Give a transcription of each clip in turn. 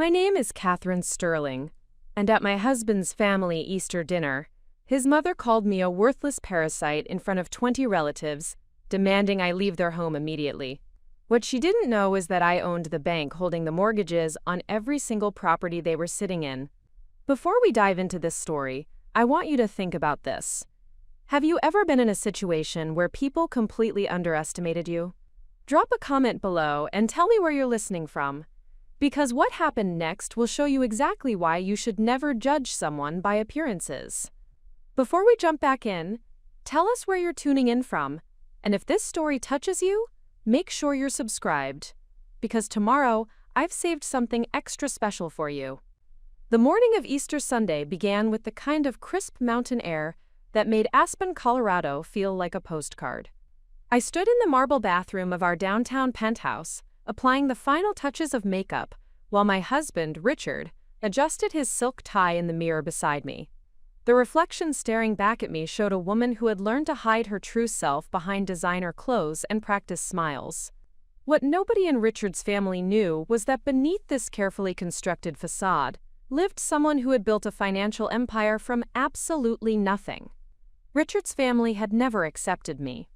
My name is Catherine Sterling, and at my husband's family Easter dinner, his mother called me a worthless parasite in front of 20 relatives, demanding I leave their home immediately. What she didn't know is that I owned the bank holding the mortgages on every single property they were sitting in. Before we dive into this story, I want you to think about this. Have you ever been in a situation where people completely underestimated you? Drop a comment below and tell me where you're listening from, because what happened next will show you exactly why you should never judge someone by appearances. Before we jump back in, tell us where you're tuning in from, and if this story touches you, make sure you're subscribed, because tomorrow I've saved something extra special for you. The morning of Easter Sunday began with the kind of crisp mountain air that made Aspen, Colorado feel like a postcard. I stood in the marble bathroom of our downtown penthouse, applying the final touches of makeup, while my husband, Richard, adjusted his silk tie in the mirror beside me. The reflection staring back at me showed a woman who had learned to hide her true self behind designer clothes and practice smiles. What nobody in Richard's family knew was that beneath this carefully constructed facade lived someone who had built a financial empire from absolutely nothing. Richard's family had never accepted me.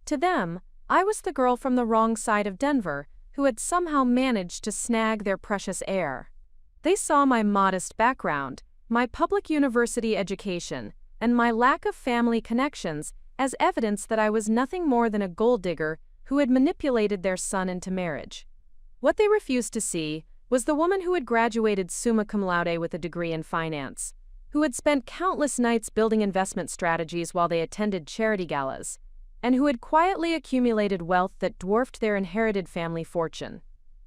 To them, I was the girl from the wrong side of Denver who had somehow managed to snag their precious heir. They saw my modest background, my public university education, and my lack of family connections as evidence that I was nothing more than a gold digger who had manipulated their son into marriage. What they refused to see was the woman who had graduated summa cum laude with a degree in finance, who had spent countless nights building investment strategies while they attended charity galas, and who had quietly accumulated wealth that dwarfed their inherited family fortune.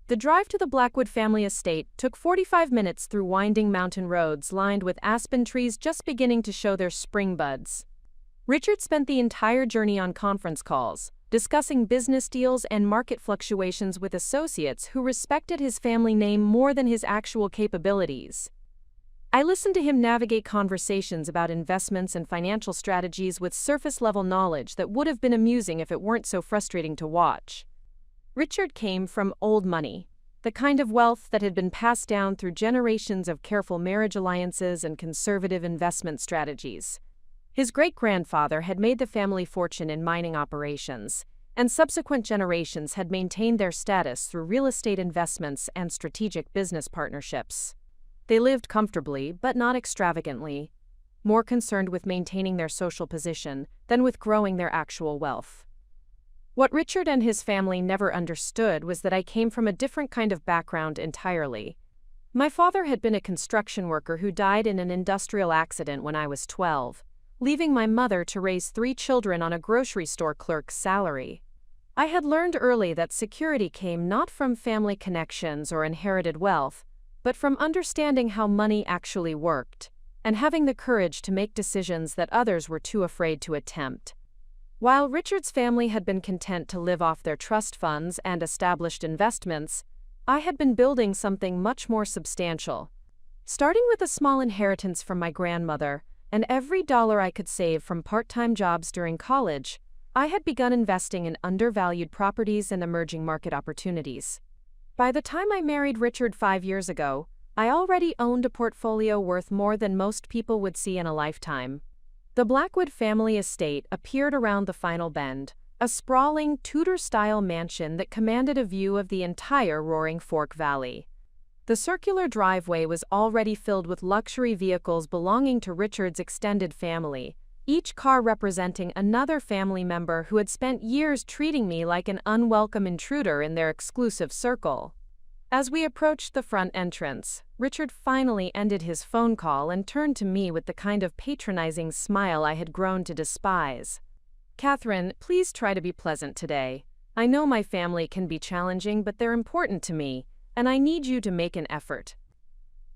The drive to the Blackwood family estate took 45 minutes through winding mountain roads lined with aspen trees just beginning to show their spring buds. Richard spent the entire journey on conference calls, discussing business deals and market fluctuations with associates who respected his family name more than his actual capabilities. I listened to him navigate conversations about investments and financial strategies with surface-level knowledge that would have been amusing if it weren't so frustrating to watch. Richard came from old money, the kind of wealth that had been passed down through generations of careful marriage alliances and conservative investment strategies. His great-grandfather had made the family fortune in mining operations, and subsequent generations had maintained their status through real estate investments and strategic business partnerships. They lived comfortably, but not extravagantly, more concerned with maintaining their social position than with growing their actual wealth. What Richard and his family never understood was that I came from a different kind of background entirely. My father had been a construction worker who died in an industrial accident when I was 12, leaving my mother to raise 3 children on a grocery store clerk's salary. I had learned early that security came not from family connections or inherited wealth, but from understanding how money actually worked, and having the courage to make decisions that others were too afraid to attempt. While Richard's family had been content to live off their trust funds and established investments, I had been building something much more substantial. Starting with a small inheritance from my grandmother, and every dollar I could save from part-time jobs during college, I had begun investing in undervalued properties and emerging market opportunities. By the time I married Richard 5 years ago, I already owned a portfolio worth more than most people would see in a lifetime. The Blackwood family estate appeared around the final bend, a sprawling Tudor-style mansion that commanded a view of the entire Roaring Fork Valley. The circular driveway was already filled with luxury vehicles belonging to Richard's extended family, each car representing another family member who had spent years treating me like an unwelcome intruder in their exclusive circle. As we approached the front entrance, Richard finally ended his phone call and turned to me with the kind of patronizing smile I had grown to despise. "Catherine, please try to be pleasant today. I know my family can be challenging, but they're important to me, and I need you to make an effort."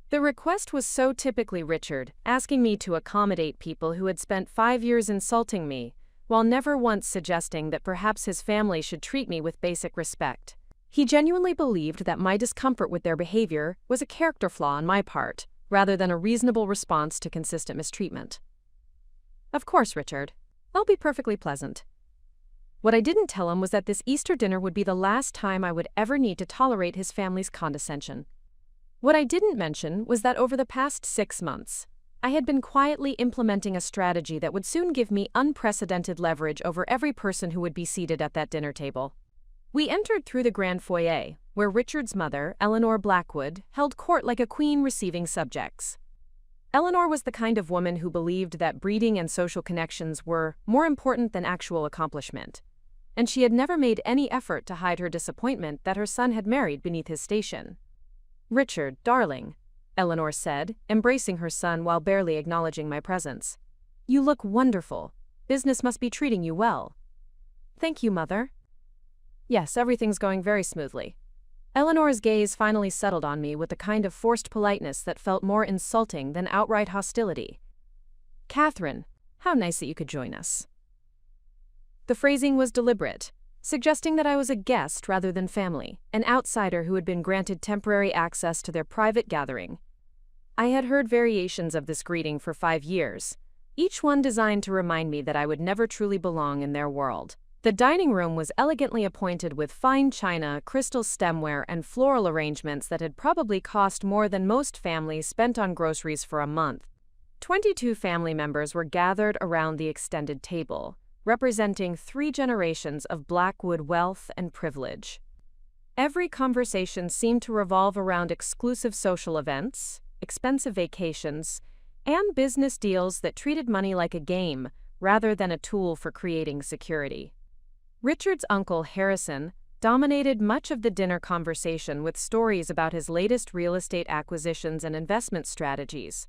The request was so typically Richard, asking me to accommodate people who had spent 5 years insulting me, while never once suggesting that perhaps his family should treat me with basic respect. He genuinely believed that my discomfort with their behavior was a character flaw on my part, rather than a reasonable response to consistent mistreatment. "Of course, Richard. I'll be perfectly pleasant." What I didn't tell him was that this Easter dinner would be the last time I would ever need to tolerate his family's condescension. What I didn't mention was that over the past 6 months, I had been quietly implementing a strategy that would soon give me unprecedented leverage over every person who would be seated at that dinner table. We entered through the grand foyer, where Richard's mother, Eleanor Blackwood, held court like a queen receiving subjects. Eleanor was the kind of woman who believed that breeding and social connections were more important than actual accomplishment, and she had never made any effort to hide her disappointment that her son had married beneath his station. "Richard, darling," Eleanor said, embracing her son while barely acknowledging my presence. "You look wonderful. Business must be treating you well." "Thank you, Mother." "Yes, everything's going very smoothly." Eleanor's gaze finally settled on me with the kind of forced politeness that felt more insulting than outright hostility. "Catherine, how nice that you could join us." The phrasing was deliberate, suggesting that I was a guest rather than family, an outsider who had been granted temporary access to their private gathering. I had heard variations of this greeting for 5 years, each one designed to remind me that I would never truly belong in their world. The dining room was elegantly appointed with fine china, crystal stemware, and floral arrangements that had probably cost more than most families spent on groceries for a month. 22 family members were gathered around the extended table, representing 3 generations of Blackwood wealth and privilege. Every conversation seemed to revolve around exclusive social events, expensive vacations, and business deals that treated money like a game rather than a tool for creating security. Richard's uncle, Harrison, dominated much of the dinner conversation with stories about his latest real estate acquisitions and investment strategies.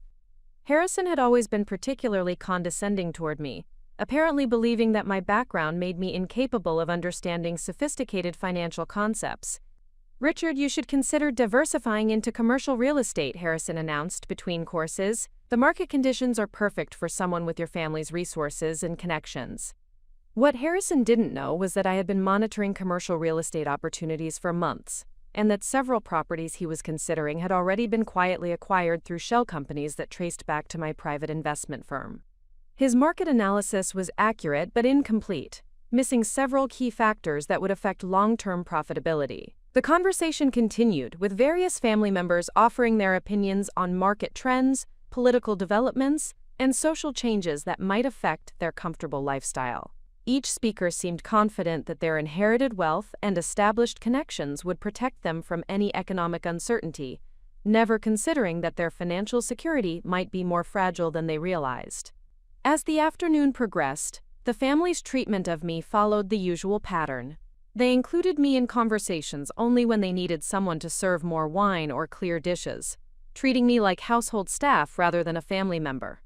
Harrison had always been particularly condescending toward me, apparently believing that my background made me incapable of understanding sophisticated financial concepts. "Richard, you should consider diversifying into commercial real estate," Harrison announced between courses. "The market conditions are perfect for someone with your family's resources and connections." What Harrison didn't know was that I had been monitoring commercial real estate opportunities for months, and that several properties he was considering had already been quietly acquired through shell companies that traced back to my private investment firm. His market analysis was accurate but incomplete, missing several key factors that would affect long-term profitability. The conversation continued, with various family members offering their opinions on market trends, political developments, and social changes that might affect their comfortable lifestyle. Each speaker seemed confident that their inherited wealth and established connections would protect them from any economic uncertainty, never considering that their financial security might be more fragile than they realized. As the afternoon progressed, the family's treatment of me followed the usual pattern. They included me in conversations only when they needed someone to serve more wine or clear dishes, treating me like household staff rather than a family member.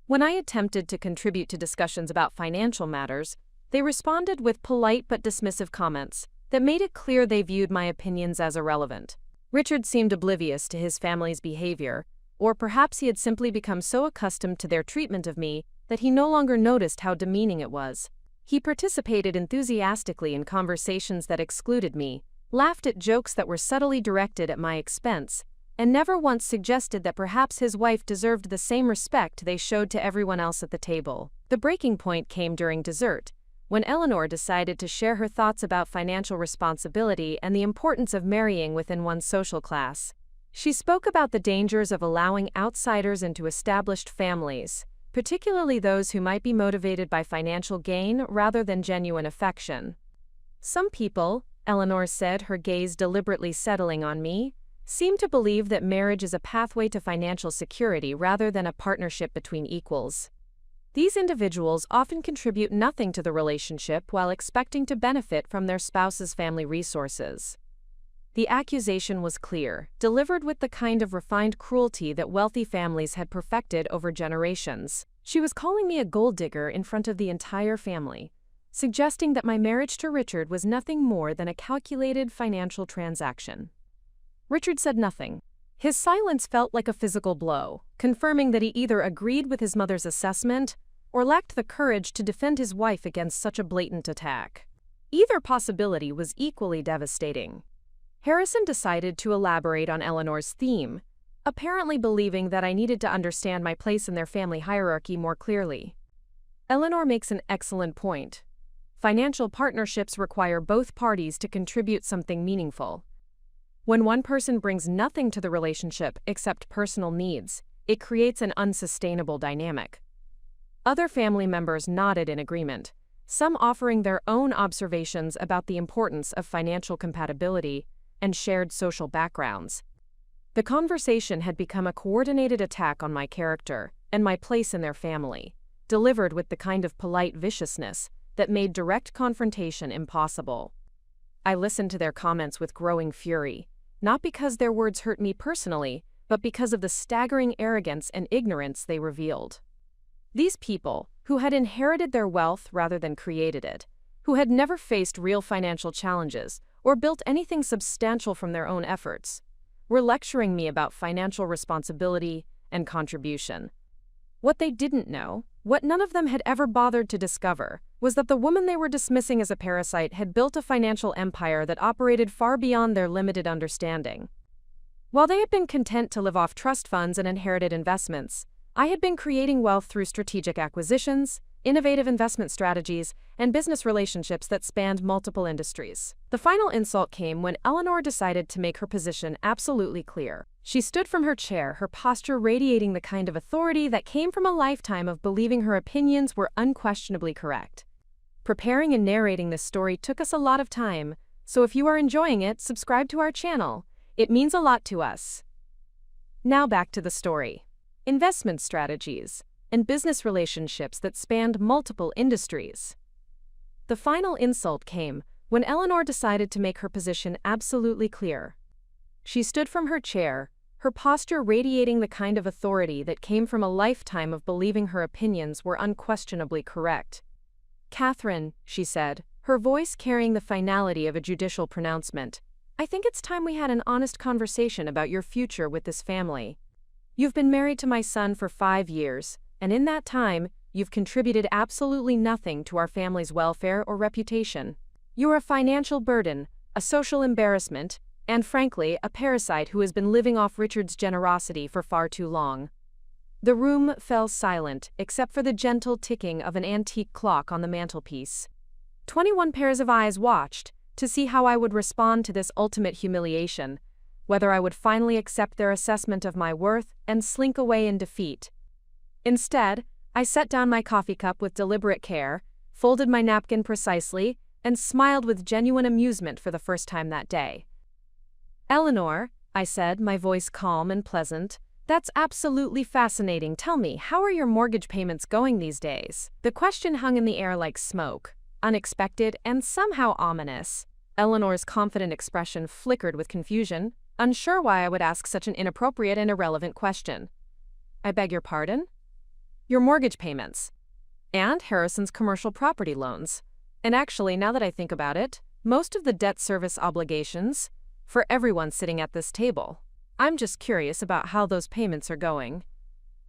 When I attempted to contribute to discussions about financial matters, they responded with polite but dismissive comments that made it clear they viewed my opinions as irrelevant. Richard seemed oblivious to his family's behavior, or perhaps he had simply become so accustomed to their treatment of me that he no longer noticed how demeaning it was. He participated enthusiastically in conversations that excluded me, laughed at jokes that were subtly directed at my expense, and never once suggested that perhaps his wife deserved the same respect they showed to everyone else at the table. The breaking point came during dessert, when Eleanor decided to share her thoughts about financial responsibility and the importance of marrying within one's social class. She spoke about the dangers of allowing outsiders into established families, particularly those who might be motivated by financial gain rather than genuine affection. "Some people," Eleanor said, her gaze deliberately settling on me, "seem to believe that marriage is a pathway to financial security rather than a partnership between equals. These individuals often contribute nothing to the relationship while expecting to benefit from their spouse's family resources." The accusation was clear, delivered with the kind of refined cruelty that wealthy families had perfected over generations. She was calling me a gold digger in front of the entire family, suggesting that my marriage to Richard was nothing more than a calculated financial transaction. Richard said nothing. His silence felt like a physical blow, confirming that he either agreed with his mother's assessment or lacked the courage to defend his wife against such a blatant attack. Either possibility was equally devastating. Harrison decided to elaborate on Eleanor's theme, apparently believing that I needed to understand my place in their family hierarchy more clearly. "Eleanor makes an excellent point. Financial partnerships require both parties to contribute something meaningful. When one person brings nothing to the relationship except personal needs, it creates an unsustainable dynamic. Other family members nodded in agreement, some offering their own observations about the importance of financial compatibility and shared social backgrounds. The conversation had become a coordinated attack on my character and my place in their family, delivered with the kind of polite viciousness that made direct confrontation impossible. I listened to their comments with growing fury, not because their words hurt me personally, but because of the staggering arrogance and ignorance they revealed. These people, who had inherited their wealth rather than created it, who had never faced real financial challenges or built anything substantial from their own efforts, were lecturing me about financial responsibility and contribution. What they didn't know, what none of them had ever bothered to discover, was that the woman they were dismissing as a parasite had built a financial empire that operated far beyond their limited understanding. While they had been content to live off trust funds and inherited investments, I had been creating wealth through strategic acquisitions, innovative investment strategies, and business relationships that spanned multiple industries. The final insult came when Eleanor decided to make her position absolutely clear. She stood from her chair, her posture radiating the kind of authority that came from a lifetime of believing her opinions were unquestionably correct. Preparing and narrating this story took us a lot of time, so if you are enjoying it, subscribe to our channel. It means a lot to us. Now back to the story. Investment strategies and business relationships that spanned multiple industries. The final insult came when Eleanor decided to make her position absolutely clear. She stood from her chair, her posture radiating the kind of authority that came from a lifetime of believing her opinions were unquestionably correct. "Catherine," she said, her voice carrying the finality of a judicial pronouncement, "I think it's time we had an honest conversation about your future with this family. You've been married to my son for 5 years, and in that time, you've contributed absolutely nothing to our family's welfare or reputation. You're a financial burden, a social embarrassment, and frankly, a parasite who has been living off Richard's generosity for far too long." The room fell silent, except for the gentle ticking of an antique clock on the mantelpiece. 21 pairs of eyes watched to see how I would respond to this ultimate humiliation, whether I would finally accept their assessment of my worth and slink away in defeat. Instead, I set down my coffee cup with deliberate care, folded my napkin precisely, and smiled with genuine amusement for the first time that day. "Eleanor," I said, my voice calm and pleasant, "that's absolutely fascinating. Tell me, how are your mortgage payments going these days?" The question hung in the air like smoke, unexpected and somehow ominous. Eleanor's confident expression flickered with confusion, unsure why I would ask such an inappropriate and irrelevant question. "I beg your pardon?" "Your mortgage payments. And Harrison's commercial property loans. And actually, now that I think about it, most of the debt service obligations, for everyone sitting at this table. I'm just curious about how those payments are going."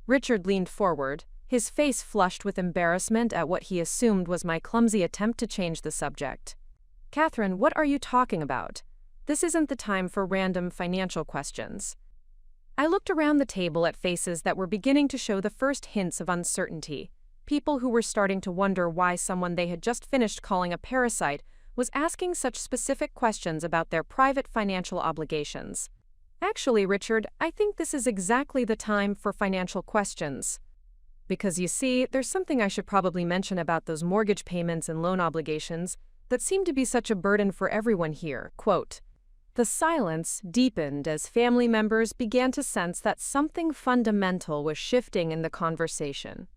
Richard leaned forward, his face flushed with embarrassment at what he assumed was my clumsy attempt to change the subject. "Catherine, what are you talking about? This isn't the time for random financial questions." I looked around the table at faces that were beginning to show the first hints of uncertainty, people who were starting to wonder why someone they had just finished calling a parasite was asking such specific questions about their private financial obligations. "Actually, Richard, I think this is exactly the time for financial questions. Because you see, there's something I should probably mention about those mortgage payments and loan obligations that seem to be such a burden for everyone here." Quote, "The silence deepened as family members began to sense that something fundamental was shifting in the conversation.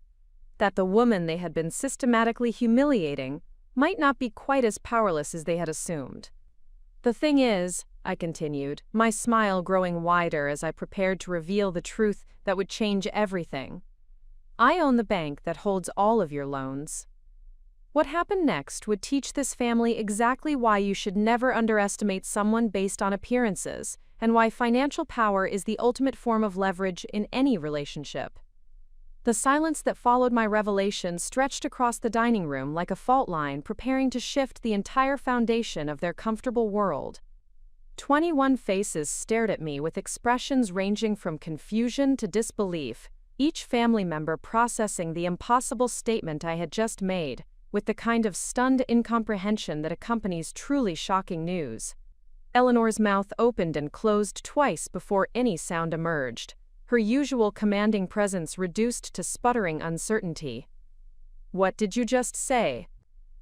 That the woman they had been systematically humiliating might not be quite as powerless as they had assumed. The thing is," I continued, my smile growing wider as I prepared to reveal the truth that would change everything, "I own the bank that holds all of your loans. What happened next would teach this family exactly why you should never underestimate someone based on appearances, and why financial power is the ultimate form of leverage in any relationship." The silence that followed my revelation stretched across the dining room like a fault line preparing to shift the entire foundation of their comfortable world. 21 faces stared at me with expressions ranging from confusion to disbelief, each family member processing the impossible statement I had just made, with the kind of stunned incomprehension that accompanies truly shocking news. Eleanor's mouth opened and closed twice before any sound emerged, her usual commanding presence reduced to sputtering uncertainty. "What did you just say?"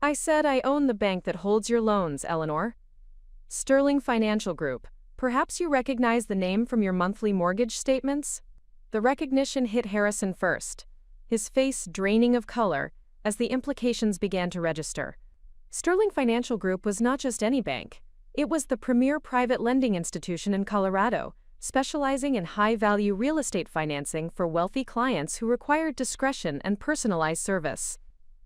"I said I own the bank that holds your loans, Eleanor." "Sterling Financial Group. Perhaps you recognize the name from your monthly mortgage statements?" The recognition hit Harrison first, his face draining of color as the implications began to register. Sterling Financial Group was not just any bank. It was the premier private lending institution in Colorado, specializing in high-value real estate financing for wealthy clients who required discretion and personalized service.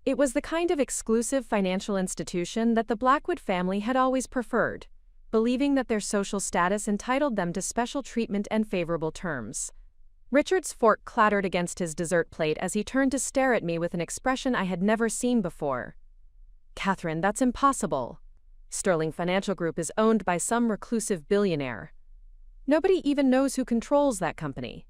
It was the kind of exclusive financial institution that the Blackwood family had always preferred, believing that their social status entitled them to special treatment and favorable terms. Richard's fork clattered against his dessert plate as he turned to stare at me with an expression I had never seen before. "Catherine, that's impossible. Sterling Financial Group is owned by some reclusive billionaire. Nobody even knows who controls that company."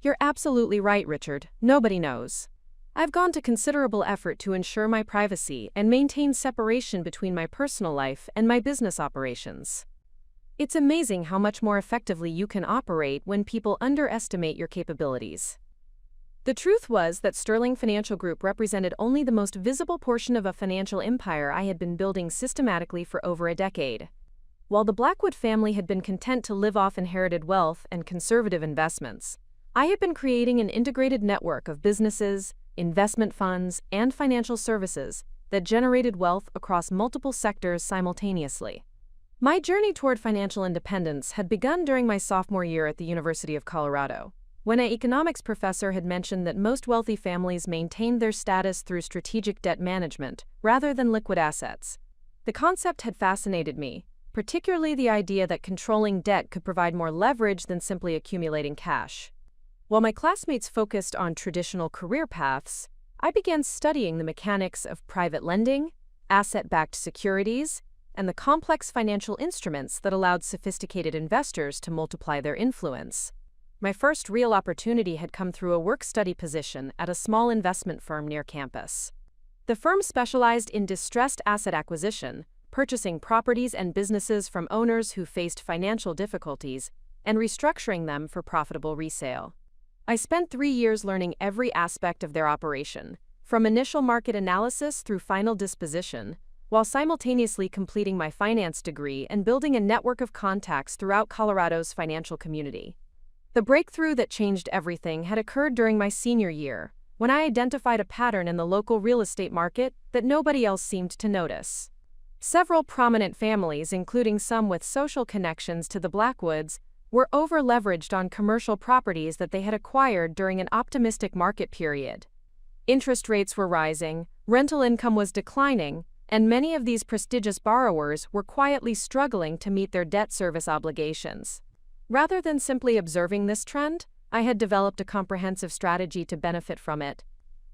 "You're absolutely right, Richard. Nobody knows. I've gone to considerable effort to ensure my privacy and maintain separation between my personal life and my business operations. It's amazing how much more effectively you can operate when people underestimate your capabilities." The truth was that Sterling Financial Group represented only the most visible portion of a financial empire I had been building systematically for over a decade. While the Blackwood family had been content to live off inherited wealth and conservative investments, I had been creating an integrated network of businesses, investment funds, and financial services that generated wealth across multiple sectors simultaneously. My journey toward financial independence had begun during my sophomore year at the University of Colorado, when an economics professor had mentioned that most wealthy families maintained their status through strategic debt management rather than liquid assets. The concept had fascinated me, particularly the idea that controlling debt could provide more leverage than simply accumulating cash. While my classmates focused on traditional career paths, I began studying the mechanics of private lending, asset-backed securities, and the complex financial instruments that allowed sophisticated investors to multiply their influence. My first real opportunity had come through a work-study position at a small investment firm near campus. The firm specialized in distressed asset acquisition, purchasing properties and businesses from owners who faced financial difficulties, and restructuring them for profitable resale. I spent 3 years learning every aspect of their operation, from initial market analysis through final disposition, while simultaneously completing my finance degree and building a network of contacts throughout Colorado's financial community. The breakthrough that changed everything had occurred during my senior year, when I identified a pattern in the local real estate market that nobody else seemed to notice. Several prominent families, including some with social connections to the Blackwoods, were over-leveraged on commercial properties that they had acquired during an optimistic market period. Interest rates were rising, rental income was declining, and many of these prestigious borrowers were quietly struggling to meet their debt service obligations. Rather than simply observing this trend, I had developed a comprehensive strategy to benefit from it.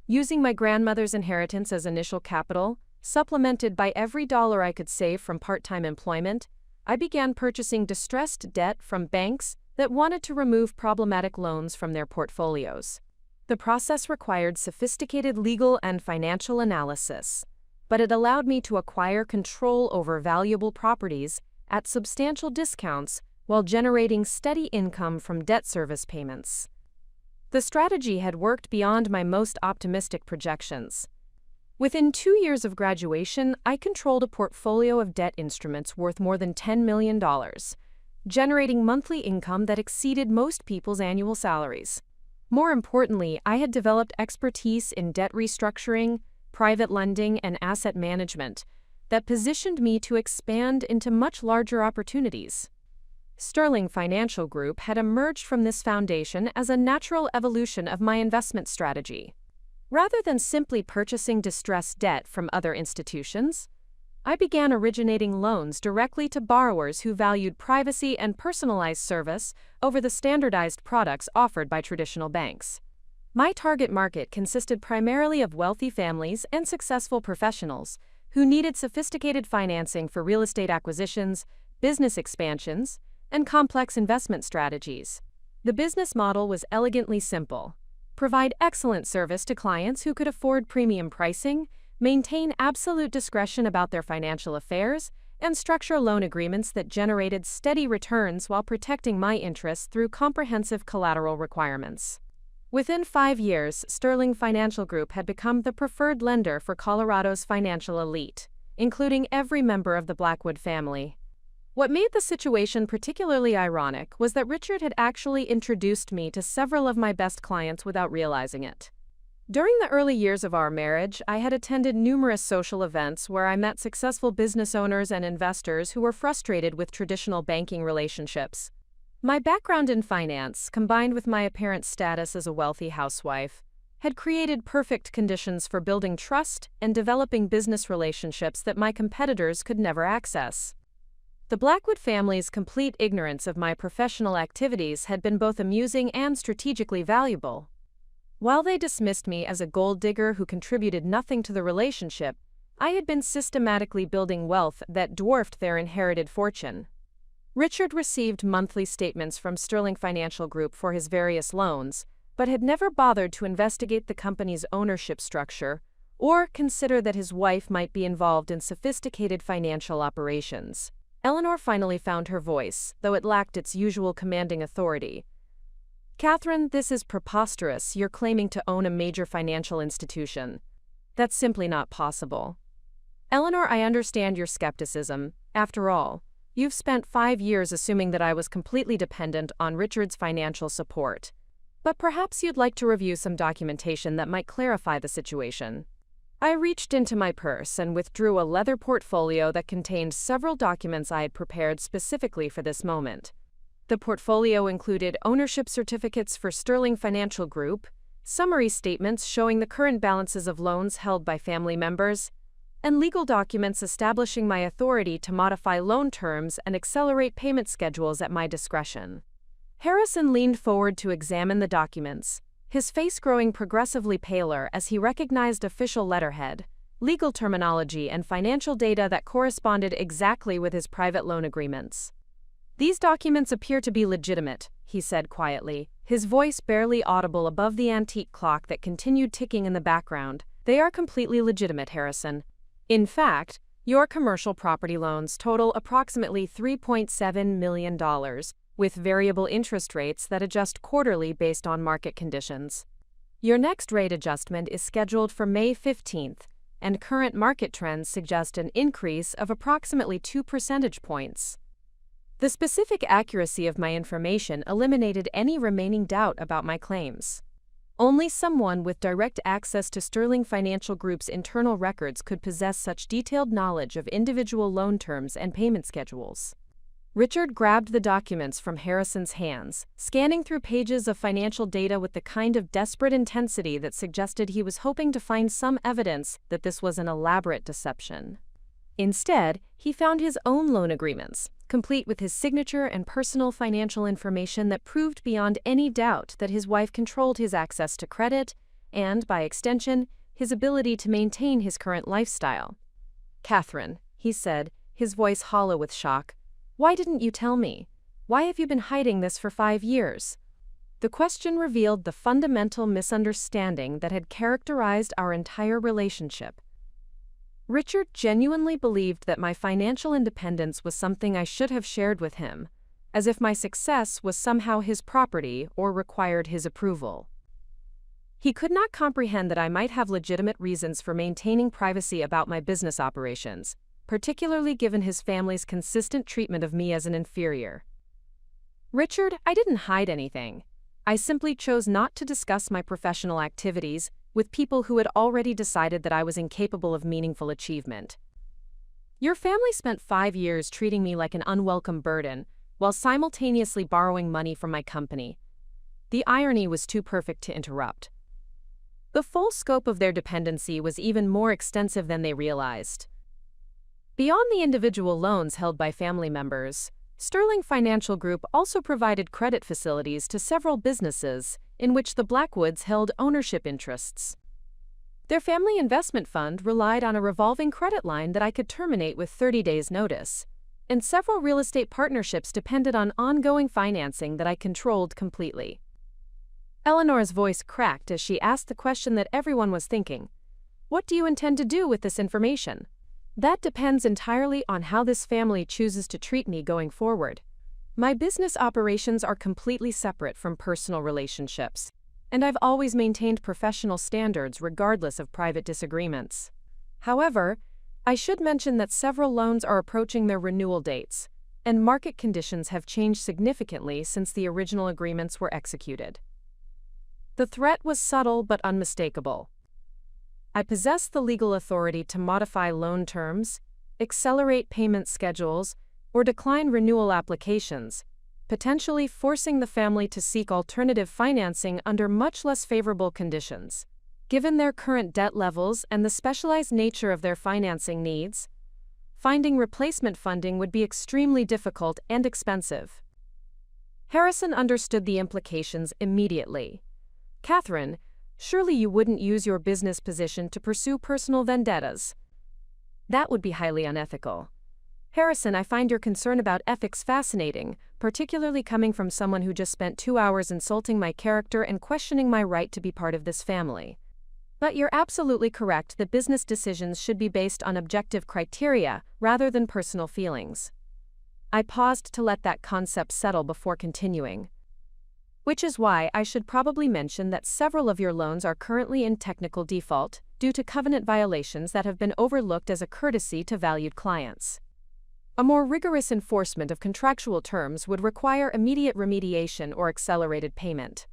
Using my grandmother's inheritance as initial capital, supplemented by every dollar I could save from part-time employment, I began purchasing distressed debt from banks that wanted to remove problematic loans from their portfolios. The process required sophisticated legal and financial analysis, but it allowed me to acquire control over valuable properties at substantial discounts while generating steady income from debt service payments. The strategy had worked beyond my most optimistic projections. Within 2 years of graduation, I controlled a portfolio of debt instruments worth more than $10 million, generating monthly income that exceeded most people's annual salaries. More importantly, I had developed expertise in debt restructuring, private lending, and asset management that positioned me to expand into much larger opportunities. Sterling Financial Group had emerged from this foundation as a natural evolution of my investment strategy. Rather than simply purchasing distressed debt from other institutions, I began originating loans directly to borrowers who valued privacy and personalized service over the standardized products offered by traditional banks. My target market consisted primarily of wealthy families and successful professionals who needed sophisticated financing for real estate acquisitions, business expansions, and complex investment strategies. The business model was elegantly simple: provide excellent service to clients who could afford premium pricing, maintain absolute discretion about their financial affairs, and structure loan agreements that generated steady returns while protecting my interests through comprehensive collateral requirements. Within 5 years, Sterling Financial Group had become the preferred lender for Colorado's financial elite, including every member of the Blackwood family. What made the situation particularly ironic was that Richard had actually introduced me to several of my best clients without realizing it. During the early years of our marriage, I had attended numerous social events where I met successful business owners and investors who were frustrated with traditional banking relationships. My background in finance, combined with my apparent status as a wealthy housewife, had created perfect conditions for building trust and developing business relationships that my competitors could never access. The Blackwood family's complete ignorance of my professional activities had been both amusing and strategically valuable. While they dismissed me as a gold digger who contributed nothing to the relationship, I had been systematically building wealth that dwarfed their inherited fortune. Richard received monthly statements from Sterling Financial Group for his various loans, but had never bothered to investigate the company's ownership structure or consider that his wife might be involved in sophisticated financial operations. Eleanor finally found her voice, though it lacked its usual commanding authority. "Catherine, this is preposterous. You're claiming to own a major financial institution. That's simply not possible." "Eleanor, I understand your skepticism. After all, you've spent 5 years assuming that I was completely dependent on Richard's financial support. But perhaps you'd like to review some documentation that might clarify the situation." I reached into my purse and withdrew a leather portfolio that contained several documents I had prepared specifically for this moment. The portfolio included ownership certificates for Sterling Financial Group, summary statements showing the current balances of loans held by family members, and legal documents establishing my authority to modify loan terms and accelerate payment schedules at my discretion. Harrison leaned forward to examine the documents, his face growing progressively paler as he recognized official letterhead, legal terminology, and financial data that corresponded exactly with his private loan agreements. "These documents appear to be legitimate," he said quietly, his voice barely audible above the antique clock that continued ticking in the background. "They are completely legitimate, Harrison. In fact, your commercial property loans total approximately $3.7 million, with variable interest rates that adjust quarterly based on market conditions. Your next rate adjustment is scheduled for May 15th, and current market trends suggest an increase of approximately 2 percentage points." The specific accuracy of my information eliminated any remaining doubt about my claims. Only someone with direct access to Sterling Financial Group's internal records could possess such detailed knowledge of individual loan terms and payment schedules. Richard grabbed the documents from Harrison's hands, scanning through pages of financial data with the kind of desperate intensity that suggested he was hoping to find some evidence that this was an elaborate deception. Instead, he found his own loan agreements, complete with his signature and personal financial information that proved beyond any doubt that his wife controlled his access to credit and, by extension, his ability to maintain his current lifestyle. "Catherine," he said, his voice hollow with shock, "why didn't you tell me? Why have you been hiding this for 5 years?" The question revealed the fundamental misunderstanding that had characterized our entire relationship. Richard genuinely believed that my financial independence was something I should have shared with him, as if my success was somehow his property or required his approval. He could not comprehend that I might have legitimate reasons for maintaining privacy about my business operations, particularly given his family's consistent treatment of me as an inferior. "Richard, I didn't hide anything. I simply chose not to discuss my professional activities with people who had already decided that I was incapable of meaningful achievement. Your family spent 5 years treating me like an unwelcome burden, while simultaneously borrowing money from my company. The irony was too perfect to interrupt. The full scope of their dependency was even more extensive than they realized. Beyond the individual loans held by family members, Sterling Financial Group also provided credit facilities to several businesses in which the Blackwoods held ownership interests. Their family investment fund relied on a revolving credit line that I could terminate with 30 days' notice, and several real estate partnerships depended on ongoing financing that I controlled completely. Eleanor's voice cracked as she asked the question that everyone was thinking. "What do you intend to do with this information?" That depends entirely on how this family chooses to treat me going forward. My business operations are completely separate from personal relationships, and I've always maintained professional standards regardless of private disagreements. However, I should mention that several loans are approaching their renewal dates, and market conditions have changed significantly since the original agreements were executed. The threat was subtle but unmistakable. I possess the legal authority to modify loan terms, accelerate payment schedules, or decline renewal applications, potentially forcing the family to seek alternative financing under much less favorable conditions. Given their current debt levels and the specialized nature of their financing needs, finding replacement funding would be extremely difficult and expensive. Harrison understood the implications immediately. Catherine, surely you wouldn't use your business position to pursue personal vendettas. That would be highly unethical. Harrison, I find your concern about ethics fascinating, particularly coming from someone who just spent 2 hours insulting my character and questioning my right to be part of this family. But you're absolutely correct that business decisions should be based on objective criteria rather than personal feelings. I paused to let that concept settle before continuing. Which is why I should probably mention that several of your loans are currently in technical default due to covenant violations that have been overlooked as a courtesy to valued clients. A more rigorous enforcement of contractual terms would require immediate remediation or accelerated payment.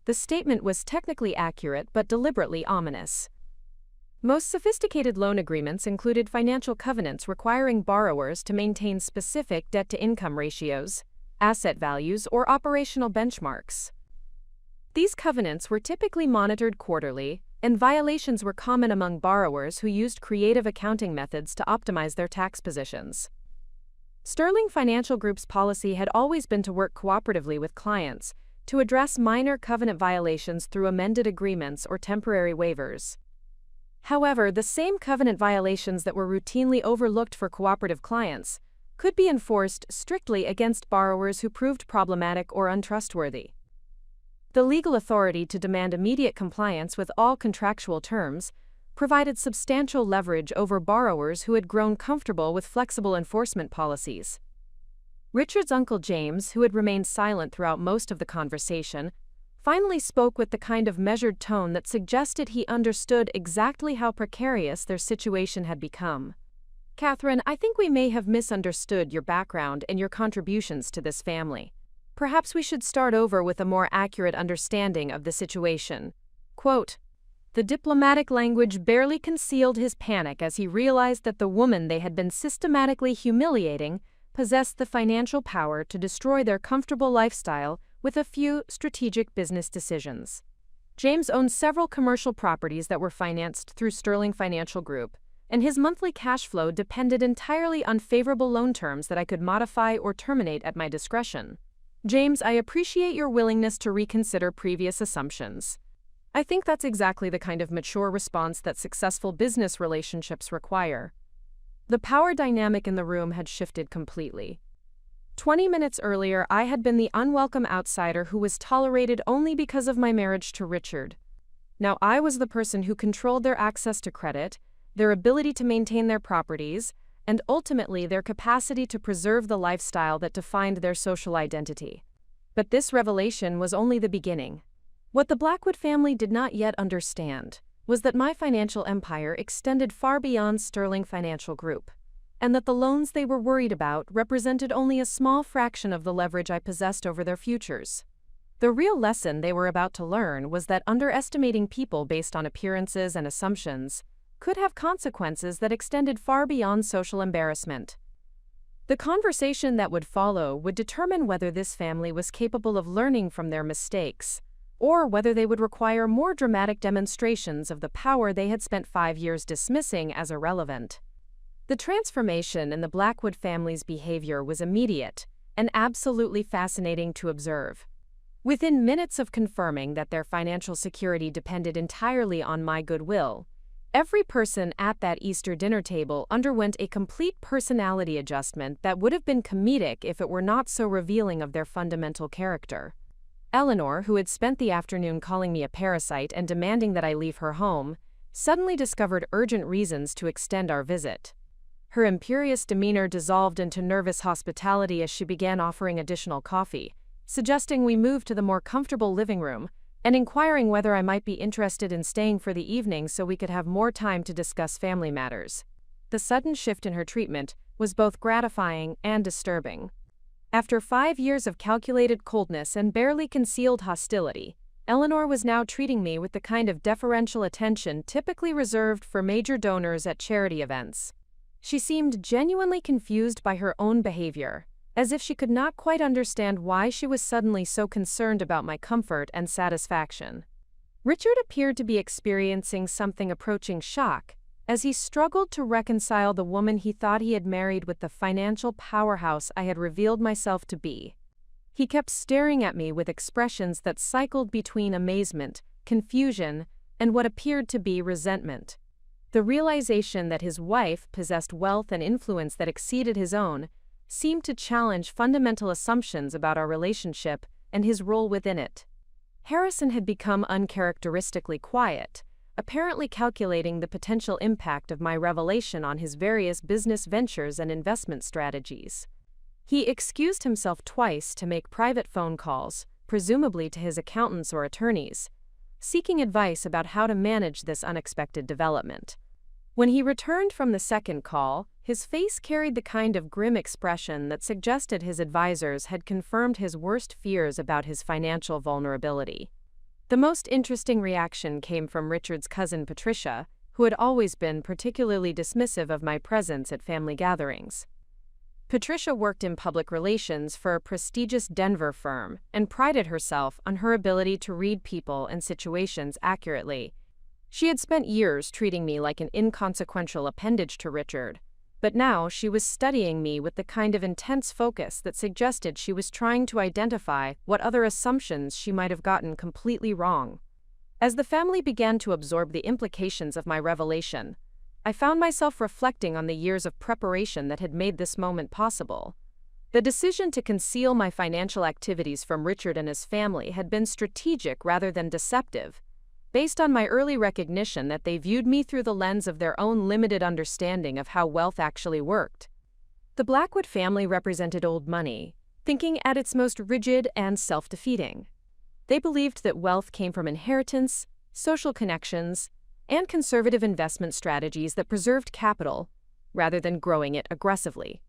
The statement was technically accurate but deliberately ominous. Most sophisticated loan agreements included financial covenants requiring borrowers to maintain specific debt-to-income ratios, asset values, or operational benchmarks. These covenants were typically monitored quarterly, and violations were common among borrowers who used creative accounting methods to optimize their tax positions. Sterling Financial Group's policy had always been to work cooperatively with clients to address minor covenant violations through amended agreements or temporary waivers. However, the same covenant violations that were routinely overlooked for cooperative clients could be enforced strictly against borrowers who proved problematic or untrustworthy. The legal authority to demand immediate compliance with all contractual terms provided substantial leverage over borrowers who had grown comfortable with flexible enforcement policies. Richard's uncle James, who had remained silent throughout most of the conversation, finally spoke with the kind of measured tone that suggested he understood exactly how precarious their situation had become. Catherine, I think we may have misunderstood your background and your contributions to this family. Perhaps we should start over with a more accurate understanding of the situation. Quote, the diplomatic language barely concealed his panic as he realized that the woman they had been systematically humiliating possessed the financial power to destroy their comfortable lifestyle with a few strategic business decisions. James owned several commercial properties that were financed through Sterling Financial Group, and his monthly cash flow depended entirely on favorable loan terms that I could modify or terminate at my discretion. James, I appreciate your willingness to reconsider previous assumptions. I think that's exactly the kind of mature response that successful business relationships require. The power dynamic in the room had shifted completely. 20 minutes earlier, I had been the unwelcome outsider who was tolerated only because of my marriage to Richard. Now I was the person who controlled their access to credit, their ability to maintain their properties, and ultimately their capacity to preserve the lifestyle that defined their social identity. But this revelation was only the beginning. What the Blackwood family did not yet understand was that my financial empire extended far beyond Sterling Financial Group, and that the loans they were worried about represented only a small fraction of the leverage I possessed over their futures. The real lesson they were about to learn was that underestimating people based on appearances and assumptions could have consequences that extended far beyond social embarrassment. The conversation that would follow would determine whether this family was capable of learning from their mistakes, or whether they would require more dramatic demonstrations of the power they had spent 5 years dismissing as irrelevant. The transformation in the Blackwood family's behavior was immediate and absolutely fascinating to observe. Within minutes of confirming that their financial security depended entirely on my goodwill, every person at that Easter dinner table underwent a complete personality adjustment that would have been comedic if it were not so revealing of their fundamental character. Eleanor, who had spent the afternoon calling me a parasite and demanding that I leave her home, suddenly discovered urgent reasons to extend our visit. Her imperious demeanor dissolved into nervous hospitality as she began offering additional coffee, suggesting we move to the more comfortable living room, and inquiring whether I might be interested in staying for the evening so we could have more time to discuss family matters. The sudden shift in her treatment was both gratifying and disturbing. After 5 years of calculated coldness and barely concealed hostility, Eleanor was now treating me with the kind of deferential attention typically reserved for major donors at charity events. She seemed genuinely confused by her own behavior, as if she could not quite understand why she was suddenly so concerned about my comfort and satisfaction. Richard appeared to be experiencing something approaching shock, as he struggled to reconcile the woman he thought he had married with the financial powerhouse I had revealed myself to be. He kept staring at me with expressions that cycled between amazement, confusion, and what appeared to be resentment. The realization that his wife possessed wealth and influence that exceeded his own seemed to challenge fundamental assumptions about our relationship and his role within it. Harrison had become uncharacteristically quiet, apparently calculating the potential impact of my revelation on his various business ventures and investment strategies. He excused himself twice to make private phone calls, presumably to his accountants or attorneys, seeking advice about how to manage this unexpected development. When he returned from the second call, his face carried the kind of grim expression that suggested his advisors had confirmed his worst fears about his financial vulnerability. The most interesting reaction came from Richard's cousin Patricia, who had always been particularly dismissive of my presence at family gatherings. Patricia worked in public relations for a prestigious Denver firm and prided herself on her ability to read people and situations accurately. She had spent years treating me like an inconsequential appendage to Richard, but now she was studying me with the kind of intense focus that suggested she was trying to identify what other assumptions she might have gotten completely wrong. As the family began to absorb the implications of my revelation, I found myself reflecting on the years of preparation that had made this moment possible. The decision to conceal my financial activities from Richard and his family had been strategic rather than deceptive, based on my early recognition that they viewed me through the lens of their own limited understanding of how wealth actually worked. The Blackwood family represented old money, thinking at its most rigid and self-defeating. They believed that wealth came from inheritance, social connections, and conservative investment strategies that preserved capital, rather than growing it aggressively.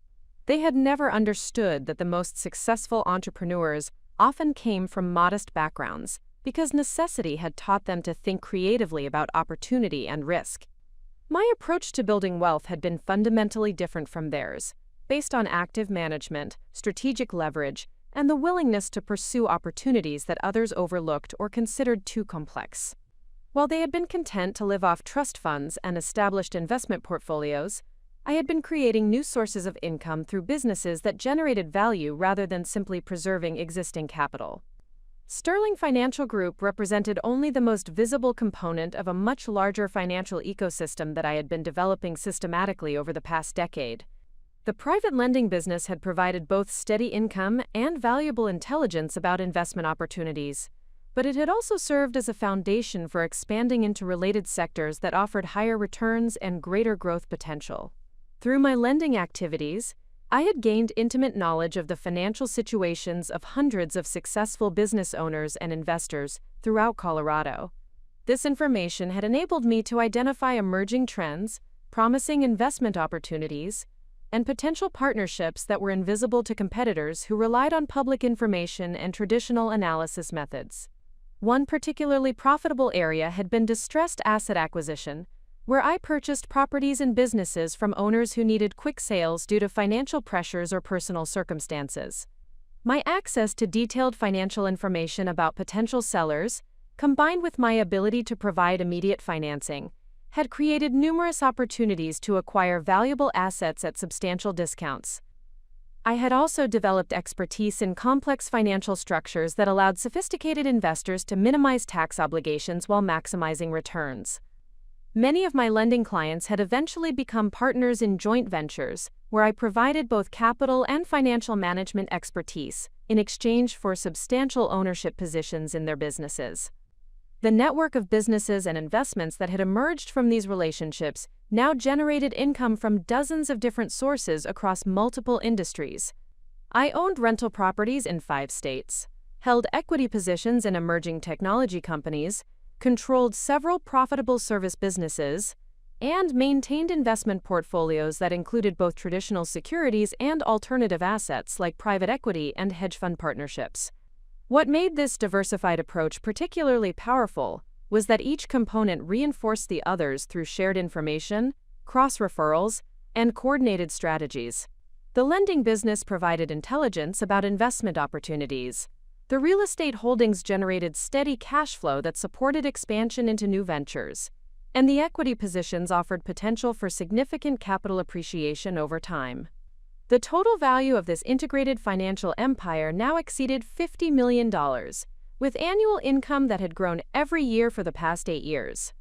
They had never understood that the most successful entrepreneurs often came from modest backgrounds, because necessity had taught them to think creatively about opportunity and risk. My approach to building wealth had been fundamentally different from theirs, based on active management, strategic leverage, and the willingness to pursue opportunities that others overlooked or considered too complex. While they had been content to live off trust funds and established investment portfolios, I had been creating new sources of income through businesses that generated value rather than simply preserving existing capital. Sterling Financial Group represented only the most visible component of a much larger financial ecosystem that I had been developing systematically over the past decade. The private lending business had provided both steady income and valuable intelligence about investment opportunities, but it had also served as a foundation for expanding into related sectors that offered higher returns and greater growth potential. Through my lending activities, I had gained intimate knowledge of the financial situations of hundreds of successful business owners and investors throughout Colorado. This information had enabled me to identify emerging trends, promising investment opportunities, and potential partnerships that were invisible to competitors who relied on public information and traditional analysis methods. One particularly profitable area had been distressed asset acquisition, where I purchased properties and businesses from owners who needed quick sales due to financial pressures or personal circumstances. My access to detailed financial information about potential sellers, combined with my ability to provide immediate financing, had created numerous opportunities to acquire valuable assets at substantial discounts. I had also developed expertise in complex financial structures that allowed sophisticated investors to minimize tax obligations while maximizing returns. Many of my lending clients had eventually become partners in joint ventures, where I provided both capital and financial management expertise in exchange for substantial ownership positions in their businesses. The network of businesses and investments that had emerged from these relationships now generated income from dozens of different sources across multiple industries. I owned rental properties in 5 states, held equity positions in emerging technology companies, controlled several profitable service businesses, and maintained investment portfolios that included both traditional securities and alternative assets like private equity and hedge fund partnerships. What made this diversified approach particularly powerful was that each component reinforced the others through shared information, cross-referrals, and coordinated strategies. The lending business provided intelligence about investment opportunities. The real estate holdings generated steady cash flow that supported expansion into new ventures, and the equity positions offered potential for significant capital appreciation over time. The total value of this integrated financial empire now exceeded $50 million, with annual income that had grown every year for the past 8 years.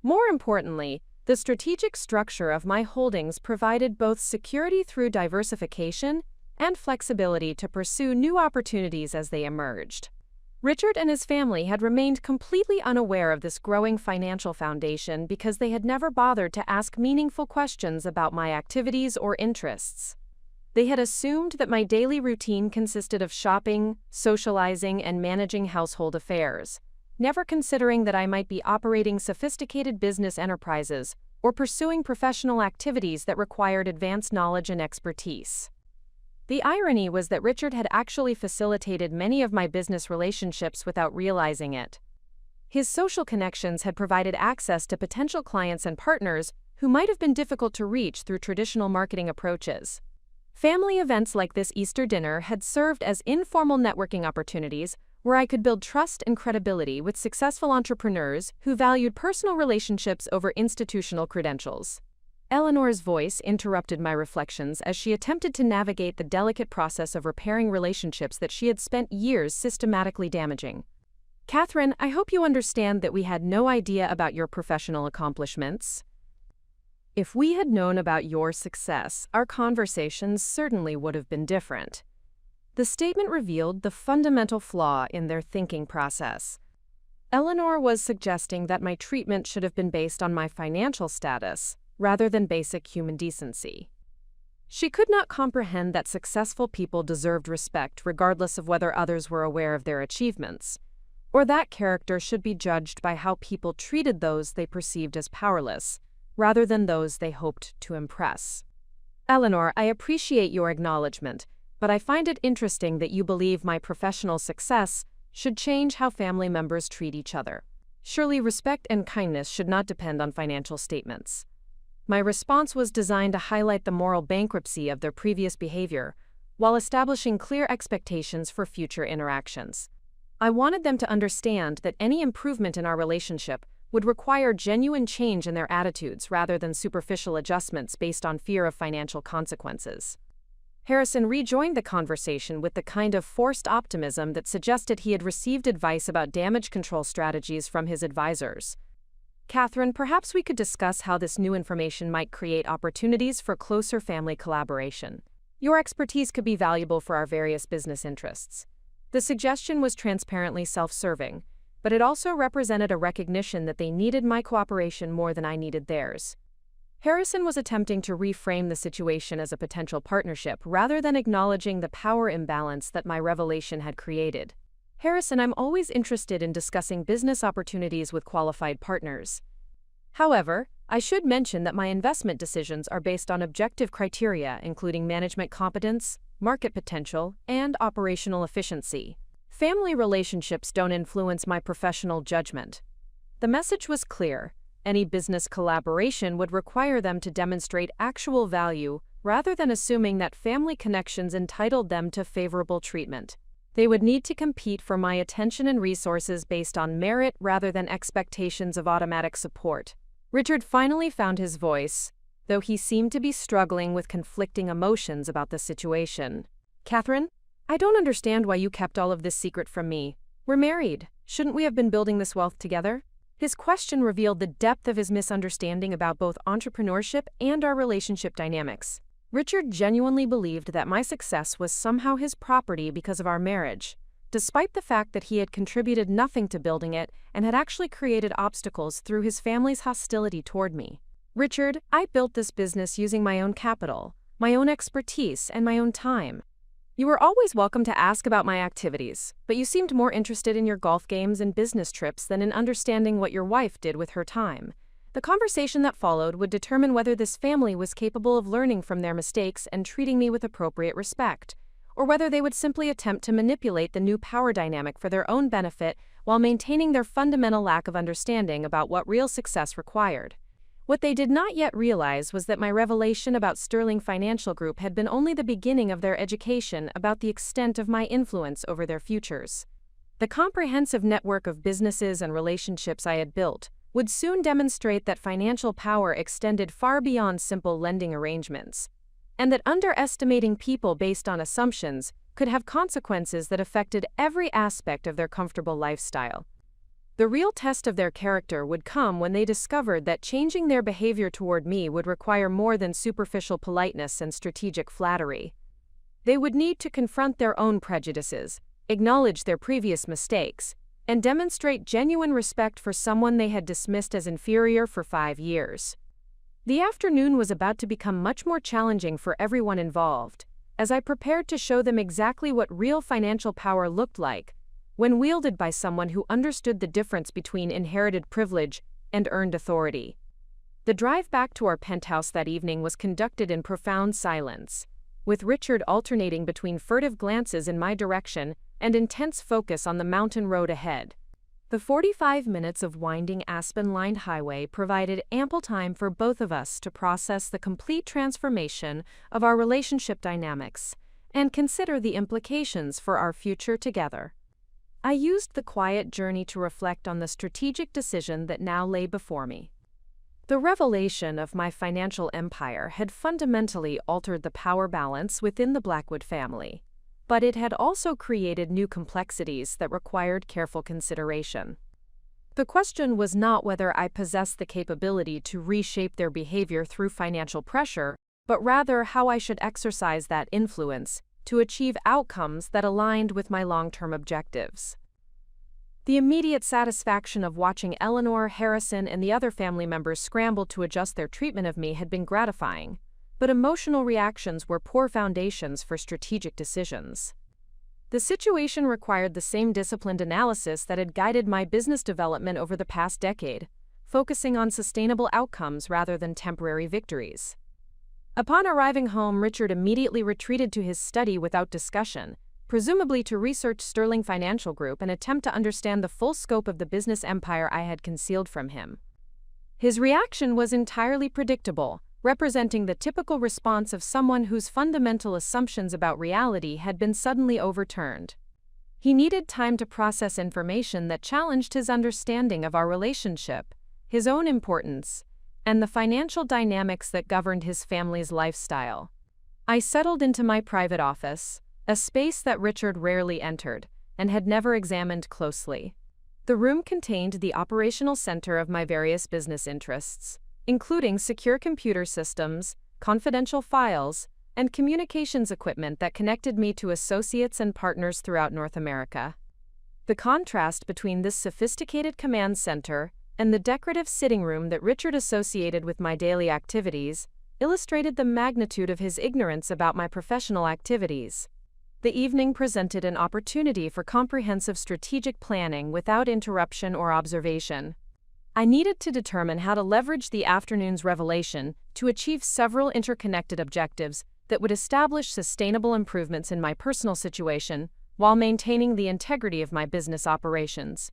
More importantly, the strategic structure of my holdings provided both security through diversification and flexibility to pursue new opportunities as they emerged. Richard and his family had remained completely unaware of this growing financial foundation because they had never bothered to ask meaningful questions about my activities or interests. They had assumed that my daily routine consisted of shopping, socializing, and managing household affairs, never considering that I might be operating sophisticated business enterprises or pursuing professional activities that required advanced knowledge and expertise. The irony was that Richard had actually facilitated many of my business relationships without realizing it. His social connections had provided access to potential clients and partners who might have been difficult to reach through traditional marketing approaches. Family events like this Easter dinner had served as informal networking opportunities where I could build trust and credibility with successful entrepreneurs who valued personal relationships over institutional credentials. Eleanor's voice interrupted my reflections as she attempted to navigate the delicate process of repairing relationships that she had spent years systematically damaging. "Catherine, I hope you understand that we had no idea about your professional accomplishments. If we had known about your success, our conversations certainly would have been different." The statement revealed the fundamental flaw in their thinking process. Eleanor was suggesting that my treatment should have been based on my financial status, rather than basic human decency. She could not comprehend that successful people deserved respect regardless of whether others were aware of their achievements, or that character should be judged by how people treated those they perceived as powerless, rather than those they hoped to impress. "Eleanor, I appreciate your acknowledgement, but I find it interesting that you believe my professional success should change how family members treat each other. Surely respect and kindness should not depend on financial statements." My response was designed to highlight the moral bankruptcy of their previous behavior, while establishing clear expectations for future interactions. I wanted them to understand that any improvement in our relationship would require genuine change in their attitudes rather than superficial adjustments based on fear of financial consequences. Harrison rejoined the conversation with the kind of forced optimism that suggested he had received advice about damage control strategies from his advisors. "Catherine, perhaps we could discuss how this new information might create opportunities for closer family collaboration. Your expertise could be valuable for our various business interests." The suggestion was transparently self-serving, but it also represented a recognition that they needed my cooperation more than I needed theirs. Harrison was attempting to reframe the situation as a potential partnership rather than acknowledging the power imbalance that my revelation had created. "Harrison, I'm always interested in discussing business opportunities with qualified partners. However, I should mention that my investment decisions are based on objective criteria including management competence, market potential, and operational efficiency. Family relationships don't influence my professional judgment." The message was clear. Any business collaboration would require them to demonstrate actual value rather than assuming that family connections entitled them to favorable treatment. They would need to compete for my attention and resources based on merit rather than expectations of automatic support. Richard finally found his voice, though he seemed to be struggling with conflicting emotions about the situation. "Catherine, I don't understand why you kept all of this secret from me. We're married. Shouldn't we have been building this wealth together?" His question revealed the depth of his misunderstanding about both entrepreneurship and our relationship dynamics. Richard genuinely believed that my success was somehow his property because of our marriage, despite the fact that he had contributed nothing to building it and had actually created obstacles through his family's hostility toward me. "Richard, I built this business using my own capital, my own expertise, and my own time. You were always welcome to ask about my activities, but you seemed more interested in your golf games and business trips than in understanding what your wife did with her time." The conversation that followed would determine whether this family was capable of learning from their mistakes and treating me with appropriate respect, or whether they would simply attempt to manipulate the new power dynamic for their own benefit while maintaining their fundamental lack of understanding about what real success required. What they did not yet realize was that my revelation about Sterling Financial Group had been only the beginning of their education about the extent of my influence over their futures. The comprehensive network of businesses and relationships I had built would soon demonstrate that financial power extended far beyond simple lending arrangements, and that underestimating people based on assumptions could have consequences that affected every aspect of their comfortable lifestyle. The real test of their character would come when they discovered that changing their behavior toward me would require more than superficial politeness and strategic flattery. They would need to confront their own prejudices, acknowledge their previous mistakes, and demonstrate genuine respect for someone they had dismissed as inferior for 5 years. The afternoon was about to become much more challenging for everyone involved, as I prepared to show them exactly what real financial power looked like when wielded by someone who understood the difference between inherited privilege and earned authority. The drive back to our penthouse that evening was conducted in profound silence, with Richard alternating between furtive glances in my direction and intense focus on the mountain road ahead. The 45 minutes of winding aspen-lined highway provided ample time for both of us to process the complete transformation of our relationship dynamics and consider the implications for our future together. I used the quiet journey to reflect on the strategic decision that now lay before me. The revelation of my financial empire had fundamentally altered the power balance within the Blackwood family, but it had also created new complexities that required careful consideration. The question was not whether I possessed the capability to reshape their behavior through financial pressure, but rather how I should exercise that influence to achieve outcomes that aligned with my long-term objectives. The immediate satisfaction of watching Eleanor, Harrison, and the other family members scramble to adjust their treatment of me had been gratifying, but emotional reactions were poor foundations for strategic decisions. The situation required the same disciplined analysis that had guided my business development over the past decade, focusing on sustainable outcomes rather than temporary victories. Upon arriving home, Richard immediately retreated to his study without discussion, presumably to research Sterling Financial Group and attempt to understand the full scope of the business empire I had concealed from him. His reaction was entirely predictable, representing the typical response of someone whose fundamental assumptions about reality had been suddenly overturned. He needed time to process information that challenged his understanding of our relationship, his own importance, and the financial dynamics that governed his family's lifestyle. I settled into my private office, a space that Richard rarely entered and had never examined closely. The room contained the operational center of my various business interests, including secure computer systems, confidential files, and communications equipment that connected me to associates and partners throughout North America. The contrast between this sophisticated command center and the decorative sitting room that Richard associated with my daily activities illustrated the magnitude of his ignorance about my professional activities. The evening presented an opportunity for comprehensive strategic planning without interruption or observation. I needed to determine how to leverage the afternoon's revelation to achieve several interconnected objectives that would establish sustainable improvements in my personal situation while maintaining the integrity of my business operations.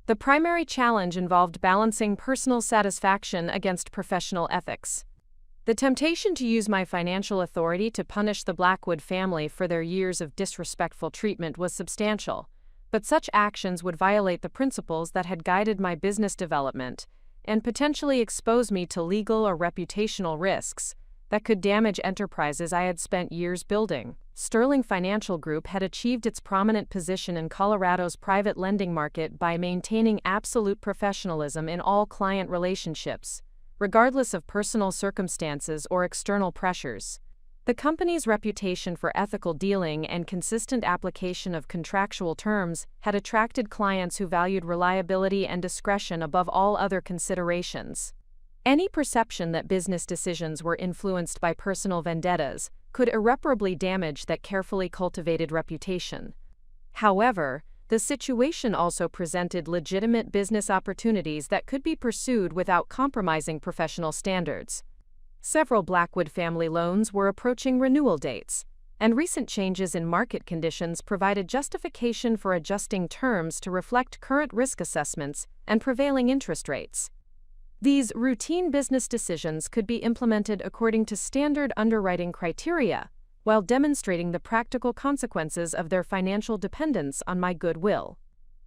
The primary challenge involved balancing personal satisfaction against professional ethics. The temptation to use my financial authority to punish the Blackwood family for their years of disrespectful treatment was substantial, but such actions would violate the principles that had guided my business development and potentially expose me to legal or reputational risks that could damage enterprises I had spent years building. Sterling Financial Group had achieved its prominent position in Colorado's private lending market by maintaining absolute professionalism in all client relationships, regardless of personal circumstances or external pressures. The company's reputation for ethical dealing and consistent application of contractual terms had attracted clients who valued reliability and discretion above all other considerations. Any perception that business decisions were influenced by personal vendettas could irreparably damage that carefully cultivated reputation. However, the situation also presented legitimate business opportunities that could be pursued without compromising professional standards. Several Blackwood family loans were approaching renewal dates, and recent changes in market conditions provided justification for adjusting terms to reflect current risk assessments and prevailing interest rates. These routine business decisions could be implemented according to standard underwriting criteria, while demonstrating the practical consequences of their financial dependence on my goodwill.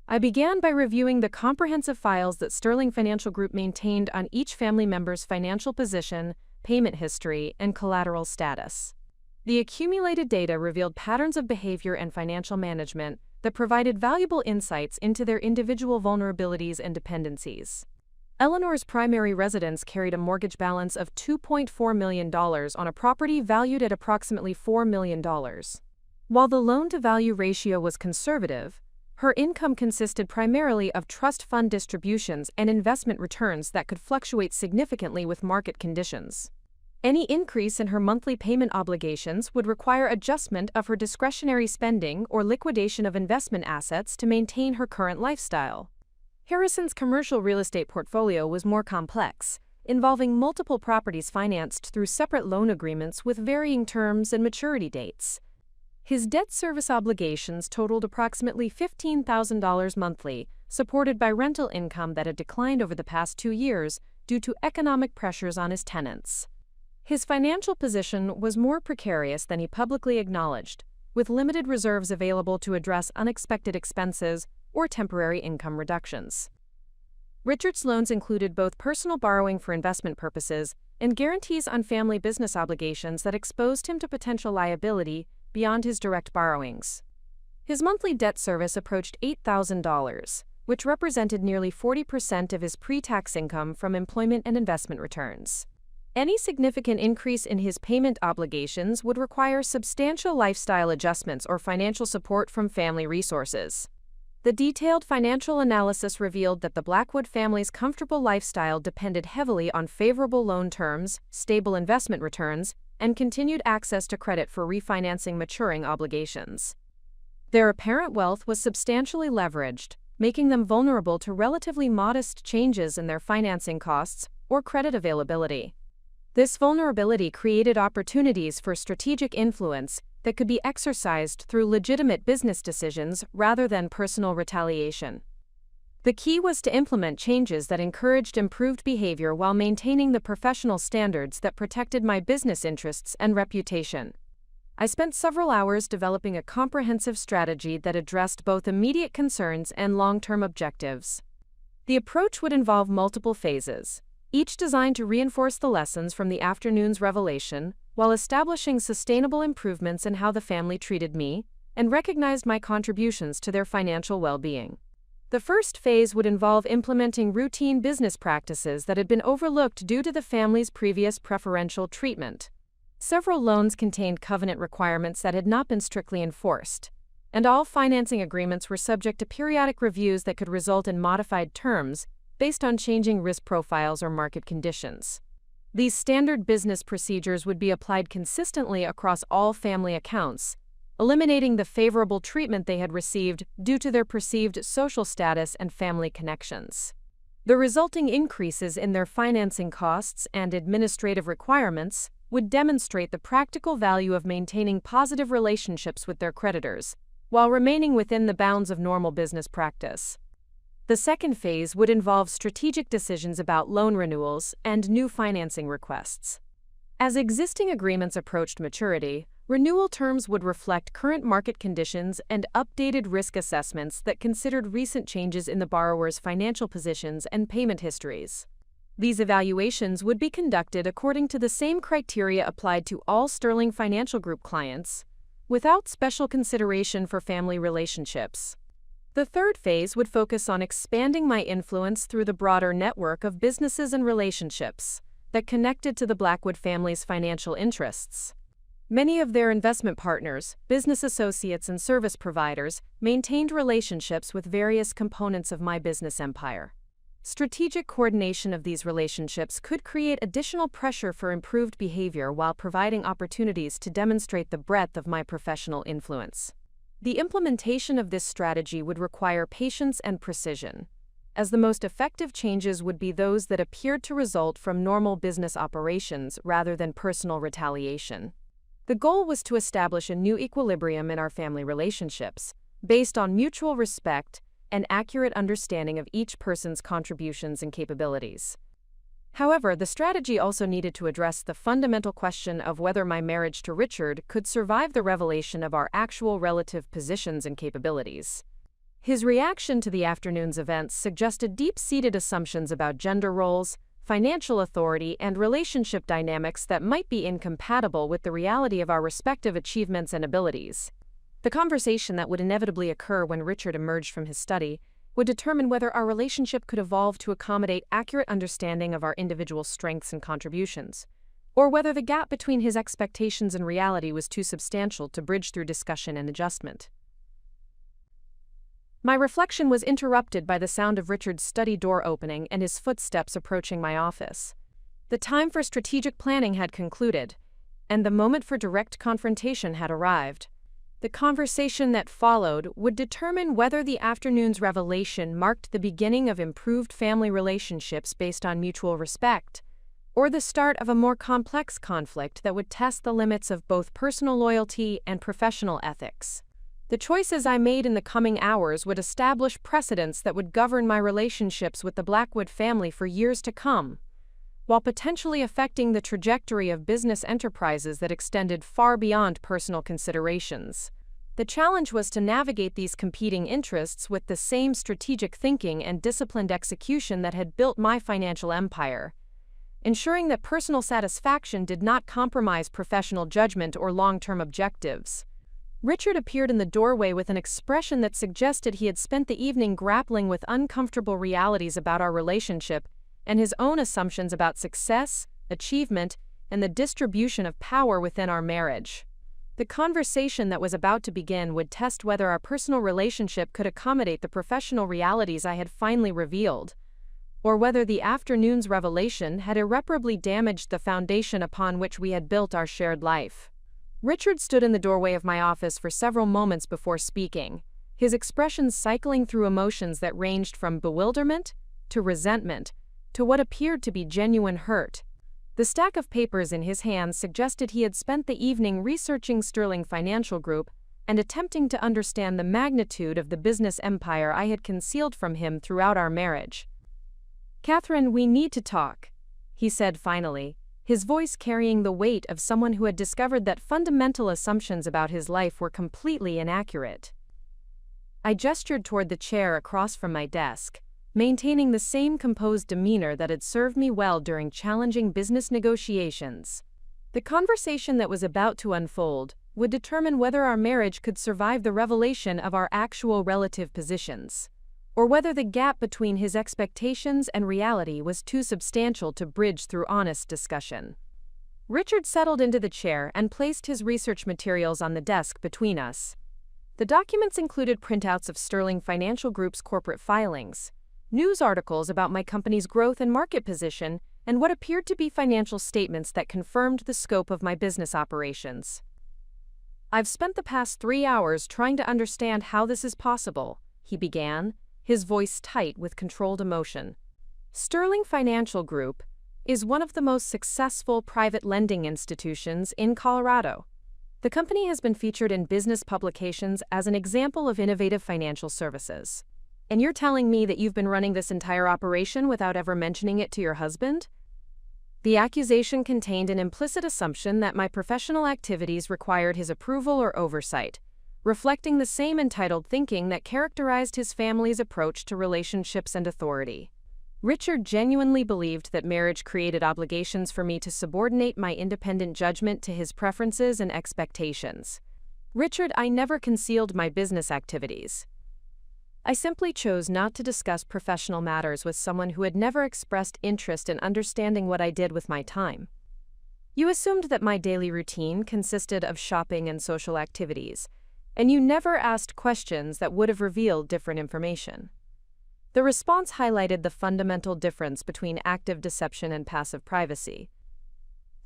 I began by reviewing the comprehensive files that Sterling Financial Group maintained on each family member's financial position, payment history, and collateral status. The accumulated data revealed patterns of behavior and financial management that provided valuable insights into their individual vulnerabilities and dependencies. Eleanor's primary residence carried a mortgage balance of $2.4 million on a property valued at approximately $4 million. While the loan-to-value ratio was conservative, her income consisted primarily of trust fund distributions and investment returns that could fluctuate significantly with market conditions. Any increase in her monthly payment obligations would require adjustment of her discretionary spending or liquidation of investment assets to maintain her current lifestyle. Harrison's commercial real estate portfolio was more complex, involving multiple properties financed through separate loan agreements with varying terms and maturity dates. His debt service obligations totaled approximately $15,000 monthly, supported by rental income that had declined over the past 2 years due to economic pressures on his tenants. His financial position was more precarious than he publicly acknowledged, with limited reserves available to address unexpected expenses or temporary income reductions. Richard's loans included both personal borrowing for investment purposes and guarantees on family business obligations that exposed him to potential liability beyond his direct borrowings. His monthly debt service approached $8,000, which represented nearly 40% of his pre-tax income from employment and investment returns. Any significant increase in his payment obligations would require substantial lifestyle adjustments or financial support from family resources. The detailed financial analysis revealed that the Blackwood family's comfortable lifestyle depended heavily on favorable loan terms, stable investment returns, and continued access to credit for refinancing maturing obligations. Their apparent wealth was substantially leveraged, making them vulnerable to relatively modest changes in their financing costs or credit availability. This vulnerability created opportunities for strategic influence that could be exercised through legitimate business decisions rather than personal retaliation. The key was to implement changes that encouraged improved behavior while maintaining the professional standards that protected my business interests and reputation. I spent several hours developing a comprehensive strategy that addressed both immediate concerns and long-term objectives. The approach would involve multiple phases, each designed to reinforce the lessons from the afternoon's revelation, while establishing sustainable improvements in how the family treated me and recognized my contributions to their financial well-being. The first phase would involve implementing routine business practices that had been overlooked due to the family's previous preferential treatment. Several loans contained covenant requirements that had not been strictly enforced, and all financing agreements were subject to periodic reviews that could result in modified terms based on changing risk profiles or market conditions. These standard business procedures would be applied consistently across all family accounts, eliminating the favorable treatment they had received due to their perceived social status and family connections. The resulting increases in their financing costs and administrative requirements would demonstrate the practical value of maintaining positive relationships with their creditors, while remaining within the bounds of normal business practice. The second phase would involve strategic decisions about loan renewals and new financing requests. As existing agreements approached maturity, renewal terms would reflect current market conditions and updated risk assessments that considered recent changes in the borrower's financial positions and payment histories. These evaluations would be conducted according to the same criteria applied to all Sterling Financial Group clients, without special consideration for family relationships. The third phase would focus on expanding my influence through the broader network of businesses and relationships that connected to the Blackwood family's financial interests. Many of their investment partners, business associates, and service providers maintained relationships with various components of my business empire. Strategic coordination of these relationships could create additional pressure for improved behavior while providing opportunities to demonstrate the breadth of my professional influence. The implementation of this strategy would require patience and precision, as the most effective changes would be those that appeared to result from normal business operations rather than personal retaliation. The goal was to establish a new equilibrium in our family relationships, based on mutual respect and accurate understanding of each person's contributions and capabilities. However, the strategy also needed to address the fundamental question of whether my marriage to Richard could survive the revelation of our actual relative positions and capabilities. His reaction to the afternoon's events suggested deep-seated assumptions about gender roles, financial authority, and relationship dynamics that might be incompatible with the reality of our respective achievements and abilities. The conversation that would inevitably occur when Richard emerged from his study would determine whether our relationship could evolve to accommodate accurate understanding of our individual strengths and contributions, or whether the gap between his expectations and reality was too substantial to bridge through discussion and adjustment. My reflection was interrupted by the sound of Richard's study door opening and his footsteps approaching my office. The time for strategic planning had concluded, and the moment for direct confrontation had arrived. The conversation that followed would determine whether the afternoon's revelation marked the beginning of improved family relationships based on mutual respect, or the start of a more complex conflict that would test the limits of both personal loyalty and professional ethics. The choices I made in the coming hours would establish precedents that would govern my relationships with the Blackwood family for years to come, while potentially affecting the trajectory of business enterprises that extended far beyond personal considerations. The challenge was to navigate these competing interests with the same strategic thinking and disciplined execution that had built my financial empire, ensuring that personal satisfaction did not compromise professional judgment or long-term objectives. Richard appeared in the doorway with an expression that suggested he had spent the evening grappling with uncomfortable realities about our relationship and his own assumptions about success, achievement, and the distribution of power within our marriage. The conversation that was about to begin would test whether our personal relationship could accommodate the professional realities I had finally revealed, or whether the afternoon's revelation had irreparably damaged the foundation upon which we had built our shared life. Richard stood in the doorway of my office for several moments before speaking, his expressions cycling through emotions that ranged from bewilderment to resentment to what appeared to be genuine hurt. The stack of papers in his hands suggested he had spent the evening researching Sterling Financial Group and attempting to understand the magnitude of the business empire I had concealed from him throughout our marriage. "Catherine, we need to talk," he said finally, his voice carrying the weight of someone who had discovered that fundamental assumptions about his life were completely inaccurate. I gestured toward the chair across from my desk, maintaining the same composed demeanor that had served me well during challenging business negotiations. The conversation that was about to unfold would determine whether our marriage could survive the revelation of our actual relative positions, or whether the gap between his expectations and reality was too substantial to bridge through honest discussion. Richard settled into the chair and placed his research materials on the desk between us. The documents included printouts of Sterling Financial Group's corporate filings, news articles about my company's growth and market position, and what appeared to be financial statements that confirmed the scope of my business operations. "I've spent the past 3 hours trying to understand how this is possible," he began, his voice tight with controlled emotion. "Sterling Financial Group is one of the most successful private lending institutions in Colorado. The company has been featured in business publications as an example of innovative financial services. And you're telling me that you've been running this entire operation without ever mentioning it to your husband?" The accusation contained an implicit assumption that my professional activities required his approval or oversight, reflecting the same entitled thinking that characterized his family's approach to relationships and authority. Richard genuinely believed that marriage created obligations for me to subordinate my independent judgment to his preferences and expectations. "Richard, I never concealed my business activities. I simply chose not to discuss professional matters with someone who had never expressed interest in understanding what I did with my time." You assumed that my daily routine consisted of shopping and social activities, and you never asked questions that would have revealed different information. The response highlighted the fundamental difference between active deception and passive privacy.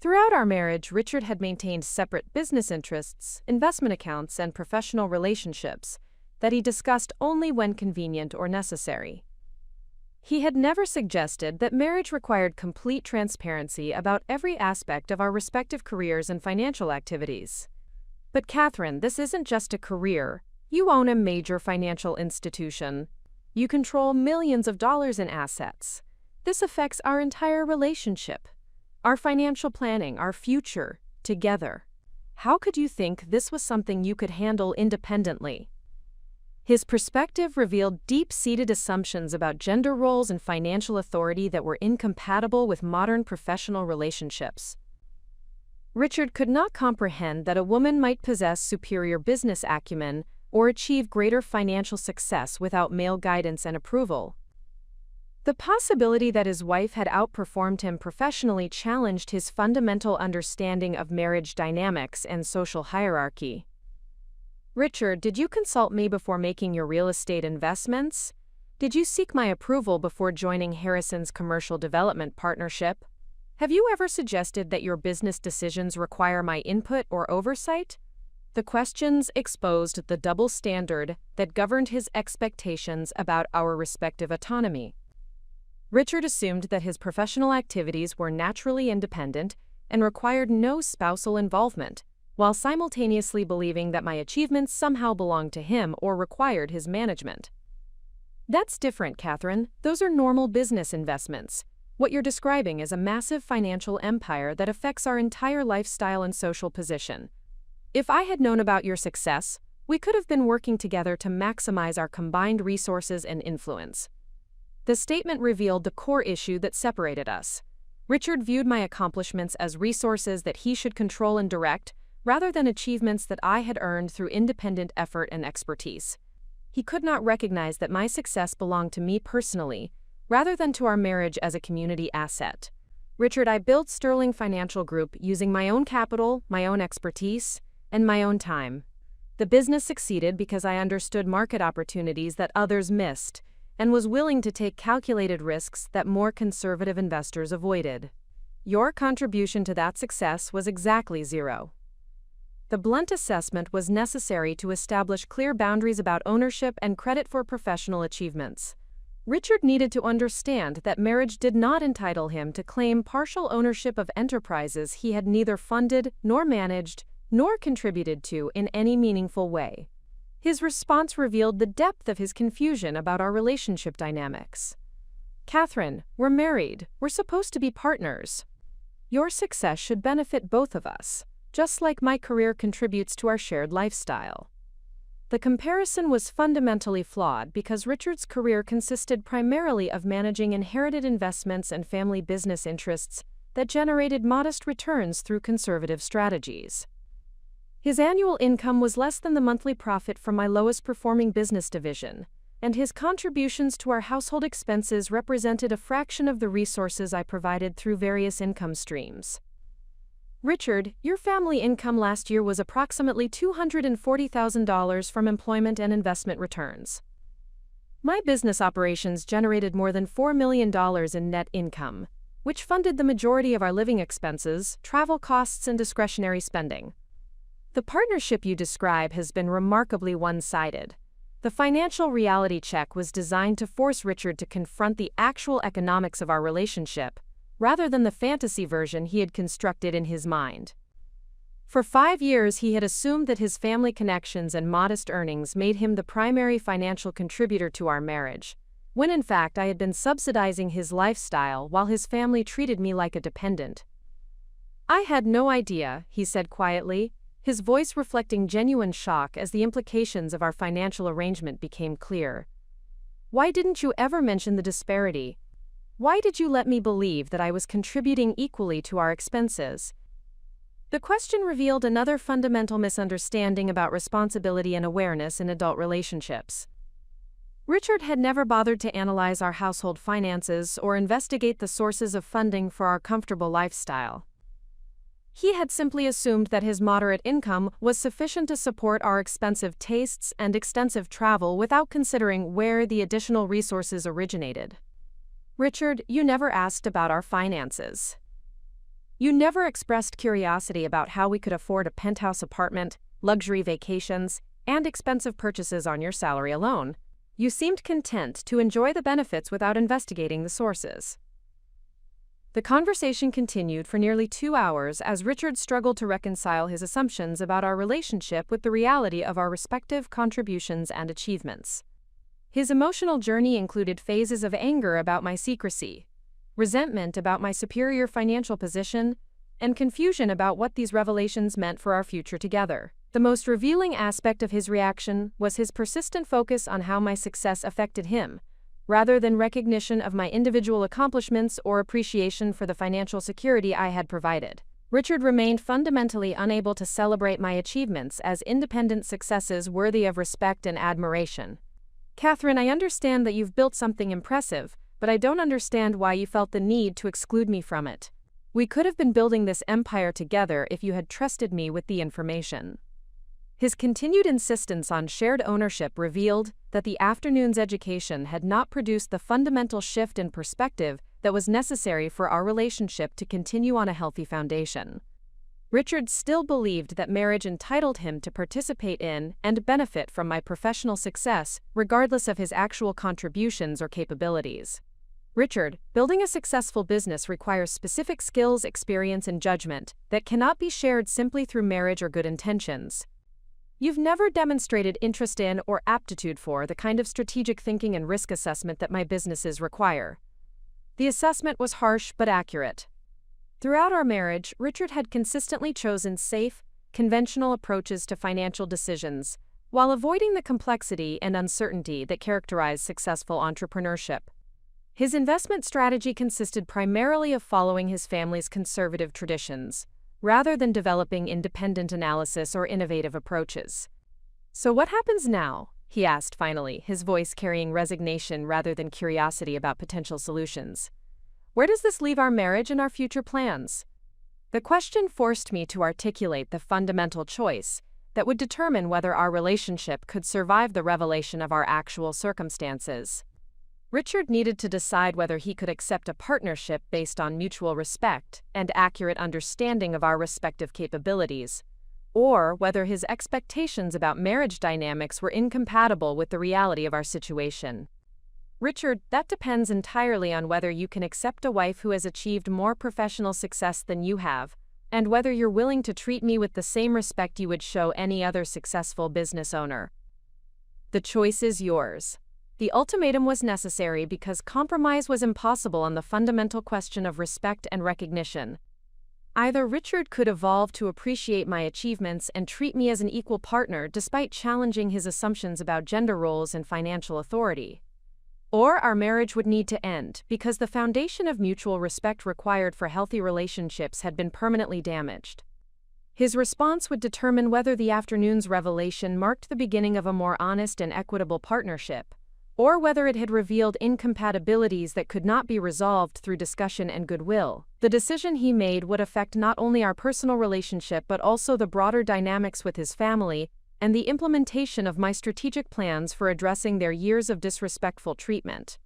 Throughout our marriage, Richard had maintained separate business interests, investment accounts, and professional relationships that he discussed only when convenient or necessary. He had never suggested that marriage required complete transparency about every aspect of our respective careers and financial activities. But Catherine, this isn't just a career. You own a major financial institution. You control millions of dollars in assets. This affects our entire relationship, our financial planning, our future, together. How could you think this was something you could handle independently? His perspective revealed deep-seated assumptions about gender roles and financial authority that were incompatible with modern professional relationships. Richard could not comprehend that a woman might possess superior business acumen or achieve greater financial success without male guidance and approval. The possibility that his wife had outperformed him professionally challenged his fundamental understanding of marriage dynamics and social hierarchy. Richard, did you consult me before making your real estate investments? Did you seek my approval before joining Harrison's commercial development partnership? Have you ever suggested that your business decisions require my input or oversight? The questions exposed the double standard that governed his expectations about our respective autonomy. Richard assumed that his professional activities were naturally independent and required no spousal involvement, while simultaneously believing that my achievements somehow belonged to him or required his management. That's different, Catherine. Those are normal business investments. What you're describing is a massive financial empire that affects our entire lifestyle and social position. If I had known about your success, we could have been working together to maximize our combined resources and influence. The statement revealed the core issue that separated us. Richard viewed my accomplishments as resources that he should control and direct, rather than achievements that I had earned through independent effort and expertise. He could not recognize that my success belonged to me personally, rather than to our marriage as a community asset. Richard, I built Sterling Financial Group using my own capital, my own expertise, and my own time. The business succeeded because I understood market opportunities that others missed, and was willing to take calculated risks that more conservative investors avoided. Your contribution to that success was exactly zero. The blunt assessment was necessary to establish clear boundaries about ownership and credit for professional achievements. Richard needed to understand that marriage did not entitle him to claim partial ownership of enterprises he had neither funded nor managed nor contributed to in any meaningful way. His response revealed the depth of his confusion about our relationship dynamics. Catherine, we're married. We're supposed to be partners. Your success should benefit both of us, just like my career contributes to our shared lifestyle. The comparison was fundamentally flawed because Richard's career consisted primarily of managing inherited investments and family business interests that generated modest returns through conservative strategies. His annual income was less than the monthly profit from my lowest-performing business division, and his contributions to our household expenses represented a fraction of the resources I provided through various income streams. Richard, your family income last year was approximately $240,000 from employment and investment returns. My business operations generated more than $4 million in net income, which funded the majority of our living expenses, travel costs, and discretionary spending. The partnership you describe has been remarkably one-sided. The financial reality check was designed to force Richard to confront the actual economics of our relationship, rather than the fantasy version he had constructed in his mind. For 5 years, he had assumed that his family connections and modest earnings made him the primary financial contributor to our marriage, when in fact I had been subsidizing his lifestyle while his family treated me like a dependent. I had no idea, he said quietly, his voice reflecting genuine shock as the implications of our financial arrangement became clear. Why didn't you ever mention the disparity? Why did you let me believe that I was contributing equally to our expenses? The question revealed another fundamental misunderstanding about responsibility and awareness in adult relationships. Richard had never bothered to analyze our household finances or investigate the sources of funding for our comfortable lifestyle. He had simply assumed that his moderate income was sufficient to support our expensive tastes and extensive travel without considering where the additional resources originated. Richard, you never asked about our finances. You never expressed curiosity about how we could afford a penthouse apartment, luxury vacations, and expensive purchases on your salary alone. You seemed content to enjoy the benefits without investigating the sources. The conversation continued for nearly 2 hours as Richard struggled to reconcile his assumptions about our relationship with the reality of our respective contributions and achievements. His emotional journey included phases of anger about my secrecy, resentment about my superior financial position, and confusion about what these revelations meant for our future together. The most revealing aspect of his reaction was his persistent focus on how my success affected him, rather than recognition of my individual accomplishments or appreciation for the financial security I had provided. Richard remained fundamentally unable to celebrate my achievements as independent successes worthy of respect and admiration. Catherine, I understand that you've built something impressive, but I don't understand why you felt the need to exclude me from it. We could have been building this empire together if you had trusted me with the information. His continued insistence on shared ownership revealed that the afternoon's education had not produced the fundamental shift in perspective that was necessary for our relationship to continue on a healthy foundation. Richard still believed that marriage entitled him to participate in and benefit from my professional success, regardless of his actual contributions or capabilities. Richard, building a successful business requires specific skills, experience, and judgment that cannot be shared simply through marriage or good intentions. You've never demonstrated interest in or aptitude for the kind of strategic thinking and risk assessment that my businesses require. The assessment was harsh but accurate. Throughout our marriage, Richard had consistently chosen safe, conventional approaches to financial decisions, while avoiding the complexity and uncertainty that characterize successful entrepreneurship. His investment strategy consisted primarily of following his family's conservative traditions, rather than developing independent analysis or innovative approaches. So what happens now? He asked finally, his voice carrying resignation rather than curiosity about potential solutions. Where does this leave our marriage and our future plans? The question forced me to articulate the fundamental choice that would determine whether our relationship could survive the revelation of our actual circumstances. Richard needed to decide whether he could accept a partnership based on mutual respect and accurate understanding of our respective capabilities, or whether his expectations about marriage dynamics were incompatible with the reality of our situation. Richard, that depends entirely on whether you can accept a wife who has achieved more professional success than you have, and whether you're willing to treat me with the same respect you would show any other successful business owner. The choice is yours. The ultimatum was necessary because compromise was impossible on the fundamental question of respect and recognition. Either Richard could evolve to appreciate my achievements and treat me as an equal partner despite challenging his assumptions about gender roles and financial authority, or our marriage would need to end because the foundation of mutual respect required for healthy relationships had been permanently damaged. His response would determine whether the afternoon's revelation marked the beginning of a more honest and equitable partnership, or whether it had revealed incompatibilities that could not be resolved through discussion and goodwill. The decision he made would affect not only our personal relationship but also the broader dynamics with his family and the implementation of my strategic plans for addressing their years of disrespectful treatment.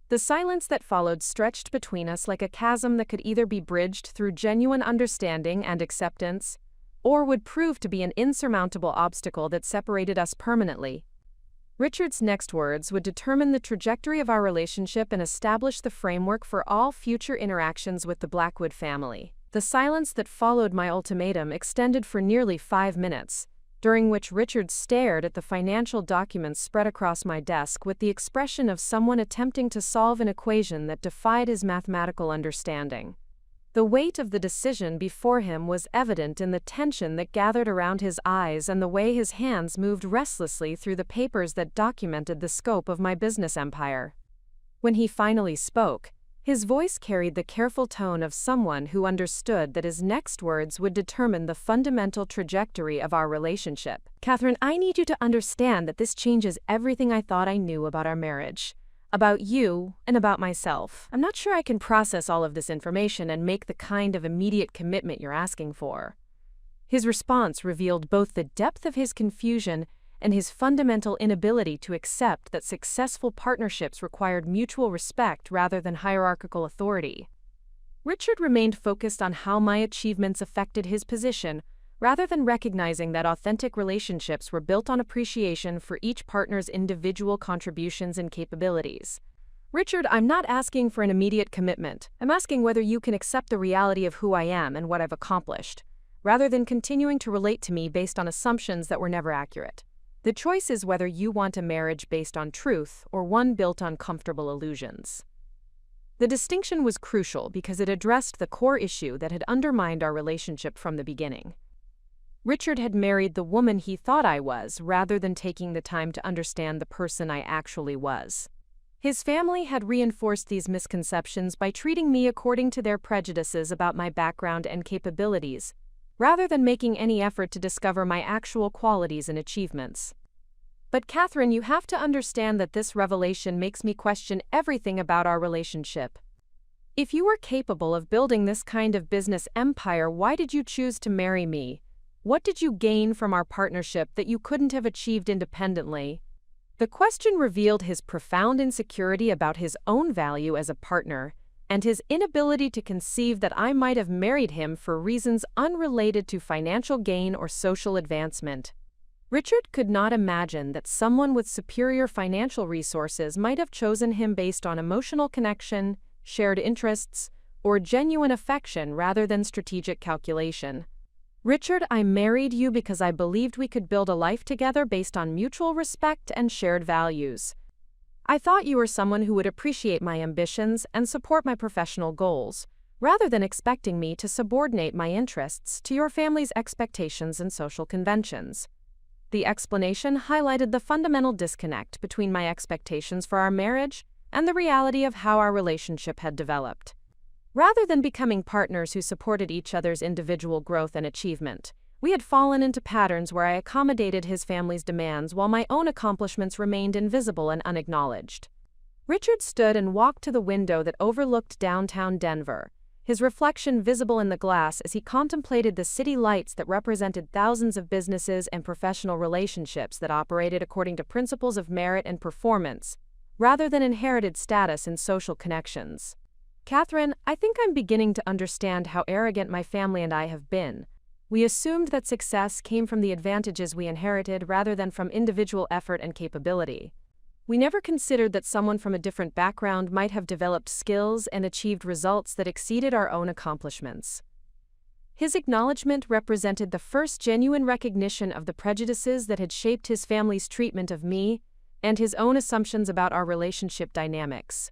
The silence that followed stretched between us like a chasm that could either be bridged through genuine understanding and acceptance, or would prove to be an insurmountable obstacle that separated us permanently. Richard's next words would determine the trajectory of our relationship and establish the framework for all future interactions with the Blackwood family. The silence that followed my ultimatum extended for nearly 5 minutes, during which Richard stared at the financial documents spread across my desk with the expression of someone attempting to solve an equation that defied his mathematical understanding. The weight of the decision before him was evident in the tension that gathered around his eyes and the way his hands moved restlessly through the papers that documented the scope of my business empire. When he finally spoke, his voice carried the careful tone of someone who understood that his next words would determine the fundamental trajectory of our relationship. Catherine, I need you to understand that this changes everything I thought I knew about our marriage. about you, and about myself. I'm not sure I can process all of this information and make the kind of immediate commitment you're asking for." His response revealed both the depth of his confusion and his fundamental inability to accept that successful partnerships required mutual respect rather than hierarchical authority. Richard remained focused on how my achievements affected his position, rather than recognizing that authentic relationships were built on appreciation for each partner's individual contributions and capabilities. "Richard, I'm not asking for an immediate commitment. I'm asking whether you can accept the reality of who I am and what I've accomplished, rather than continuing to relate to me based on assumptions that were never accurate. The choice is whether you want a marriage based on truth or one built on comfortable illusions." The distinction was crucial because it addressed the core issue that had undermined our relationship from the beginning. Richard had married the woman he thought I was, rather than taking the time to understand the person I actually was. His family had reinforced these misconceptions by treating me according to their prejudices about my background and capabilities, rather than making any effort to discover my actual qualities and achievements. "But Catherine, you have to understand that this revelation makes me question everything about our relationship. If you were capable of building this kind of business empire, why did you choose to marry me? What did you gain from our partnership that you couldn't have achieved independently?" The question revealed his profound insecurity about his own value as a partner, and his inability to conceive that I might have married him for reasons unrelated to financial gain or social advancement. Richard could not imagine that someone with superior financial resources might have chosen him based on emotional connection, shared interests, or genuine affection rather than strategic calculation. "Richard, I married you because I believed we could build a life together based on mutual respect and shared values. I thought you were someone who would appreciate my ambitions and support my professional goals, rather than expecting me to subordinate my interests to your family's expectations and social conventions." The explanation highlighted the fundamental disconnect between my expectations for our marriage and the reality of how our relationship had developed. Rather than becoming partners who supported each other's individual growth and achievement, we had fallen into patterns where I accommodated his family's demands while my own accomplishments remained invisible and unacknowledged. Richard stood and walked to the window that overlooked downtown Denver, his reflection visible in the glass as he contemplated the city lights that represented thousands of businesses and professional relationships that operated according to principles of merit and performance, rather than inherited status and social connections. "Catherine, I think I'm beginning to understand how arrogant my family and I have been. We assumed that success came from the advantages we inherited rather than from individual effort and capability. We never considered that someone from a different background might have developed skills and achieved results that exceeded our own accomplishments." His acknowledgement represented the first genuine recognition of the prejudices that had shaped his family's treatment of me and his own assumptions about our relationship dynamics.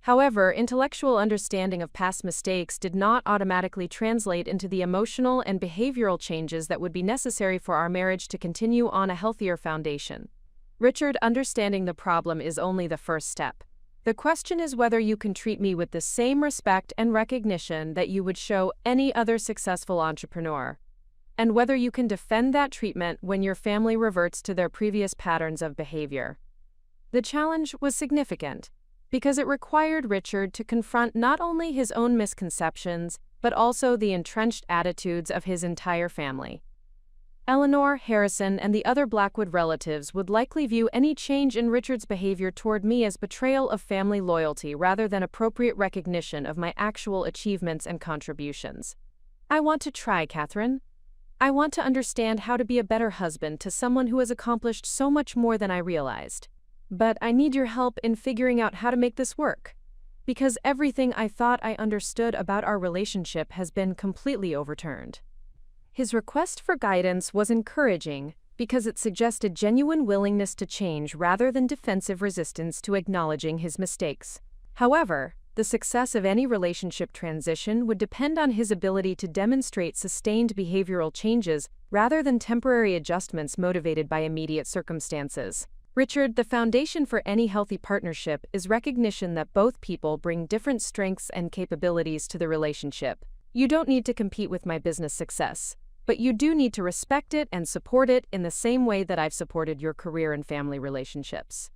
However, intellectual understanding of past mistakes did not automatically translate into the emotional and behavioral changes that would be necessary for our marriage to continue on a healthier foundation. "Richard, understanding the problem is only the first step. The question is whether you can treat me with the same respect and recognition that you would show any other successful entrepreneur, and whether you can defend that treatment when your family reverts to their previous patterns of behavior." The challenge was significant, because it required Richard to confront not only his own misconceptions, but also the entrenched attitudes of his entire family. Eleanor, Harrison, and the other Blackwood relatives would likely view any change in Richard's behavior toward me as betrayal of family loyalty rather than appropriate recognition of my actual achievements and contributions. "I want to try, Catherine. I want to understand how to be a better husband to someone who has accomplished so much more than I realized. But I need your help in figuring out how to make this work, because everything I thought I understood about our relationship has been completely overturned." His request for guidance was encouraging because it suggested genuine willingness to change rather than defensive resistance to acknowledging his mistakes. However, the success of any relationship transition would depend on his ability to demonstrate sustained behavioral changes rather than temporary adjustments motivated by immediate circumstances. "Richard, the foundation for any healthy partnership is recognition that both people bring different strengths and capabilities to the relationship. You don't need to compete with my business success, but you do need to respect it and support it in the same way that I've supported your career and family relationships."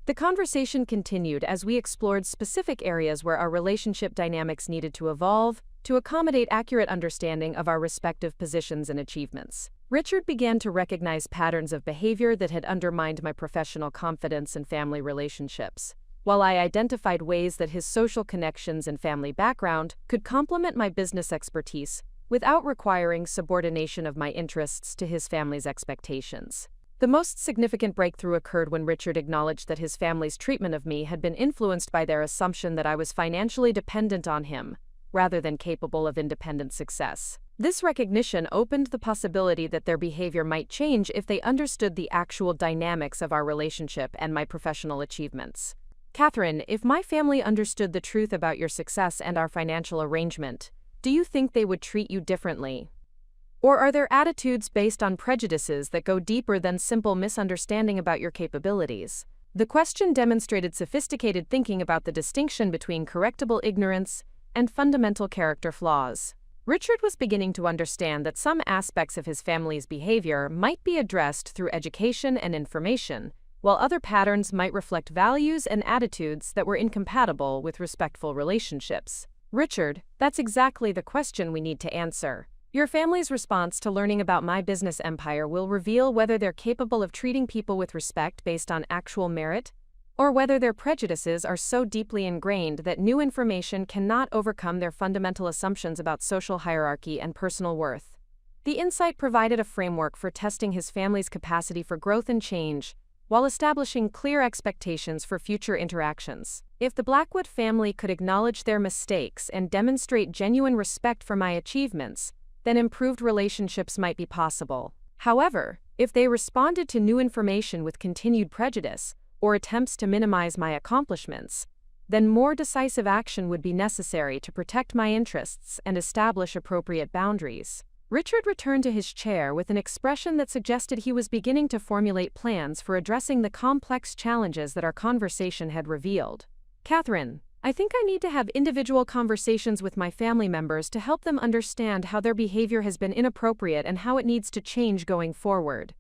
The conversation continued as we explored specific areas where our relationship dynamics needed to evolve to accommodate accurate understanding of our respective positions and achievements. Richard began to recognize patterns of behavior that had undermined my professional confidence and family relationships, while I identified ways that his social connections and family background could complement my business expertise without requiring subordination of my interests to his family's expectations. The most significant breakthrough occurred when Richard acknowledged that his family's treatment of me had been influenced by their assumption that I was financially dependent on him, rather than capable of independent success. This recognition opened the possibility that their behavior might change if they understood the actual dynamics of our relationship and my professional achievements. Catherine, if my family understood the truth about your success and our financial arrangement, do you think they would treat you differently? Or are there attitudes based on prejudices that go deeper than simple misunderstanding about your capabilities? The question demonstrated sophisticated thinking about the distinction between correctable ignorance and fundamental character flaws. Richard was beginning to understand that some aspects of his family's behavior might be addressed through education and information, while other patterns might reflect values and attitudes that were incompatible with respectful relationships. Richard, that's exactly the question we need to answer. Your family's response to learning about my business empire will reveal whether they're capable of treating people with respect based on actual merit, or whether their prejudices are so deeply ingrained that new information cannot overcome their fundamental assumptions about social hierarchy and personal worth. The insight provided a framework for testing his family's capacity for growth and change, while establishing clear expectations for future interactions. If the Blackwood family could acknowledge their mistakes and demonstrate genuine respect for my achievements, then improved relationships might be possible. However, if they responded to new information with continued prejudice or attempts to minimize my accomplishments, then more decisive action would be necessary to protect my interests and establish appropriate boundaries. Richard returned to his chair with an expression that suggested he was beginning to formulate plans for addressing the complex challenges that our conversation had revealed. Catherine, I think I need to have individual conversations with my family members to help them understand how their behavior has been inappropriate and how it needs to change going forward.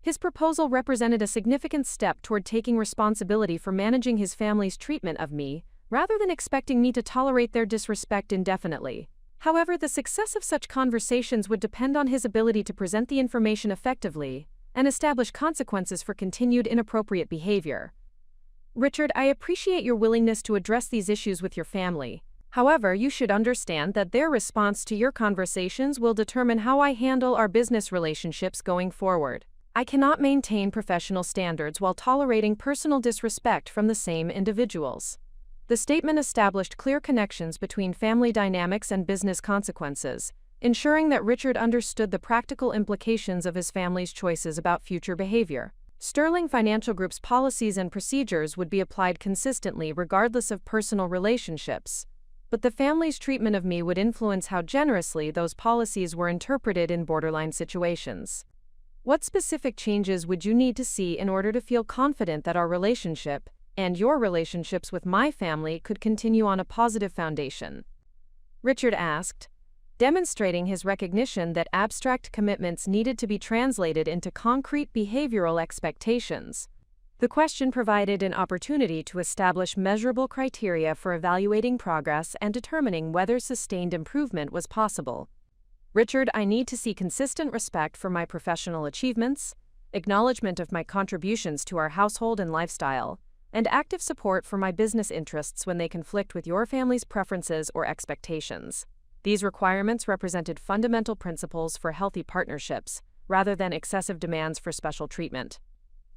His proposal represented a significant step toward taking responsibility for managing his family's treatment of me, rather than expecting me to tolerate their disrespect indefinitely. However, the success of such conversations would depend on his ability to present the information effectively and establish consequences for continued inappropriate behavior. Richard, I appreciate your willingness to address these issues with your family. However, you should understand that their response to your conversations will determine how I handle our business relationships going forward. I cannot maintain professional standards while tolerating personal disrespect from the same individuals. The statement established clear connections between family dynamics and business consequences, ensuring that Richard understood the practical implications of his family's choices about future behavior. Sterling Financial Group's policies and procedures would be applied consistently regardless of personal relationships, but the family's treatment of me would influence how generously those policies were interpreted in borderline situations. What specific changes would you need to see in order to feel confident that our relationship, and your relationships with my family, could continue on a positive foundation? Richard asked, demonstrating his recognition that abstract commitments needed to be translated into concrete behavioral expectations. The question provided an opportunity to establish measurable criteria for evaluating progress and determining whether sustained improvement was possible. Richard, I need to see consistent respect for my professional achievements, acknowledgement of my contributions to our household and lifestyle, and active support for my business interests when they conflict with your family's preferences or expectations. These requirements represented fundamental principles for healthy partnerships, rather than excessive demands for special treatment.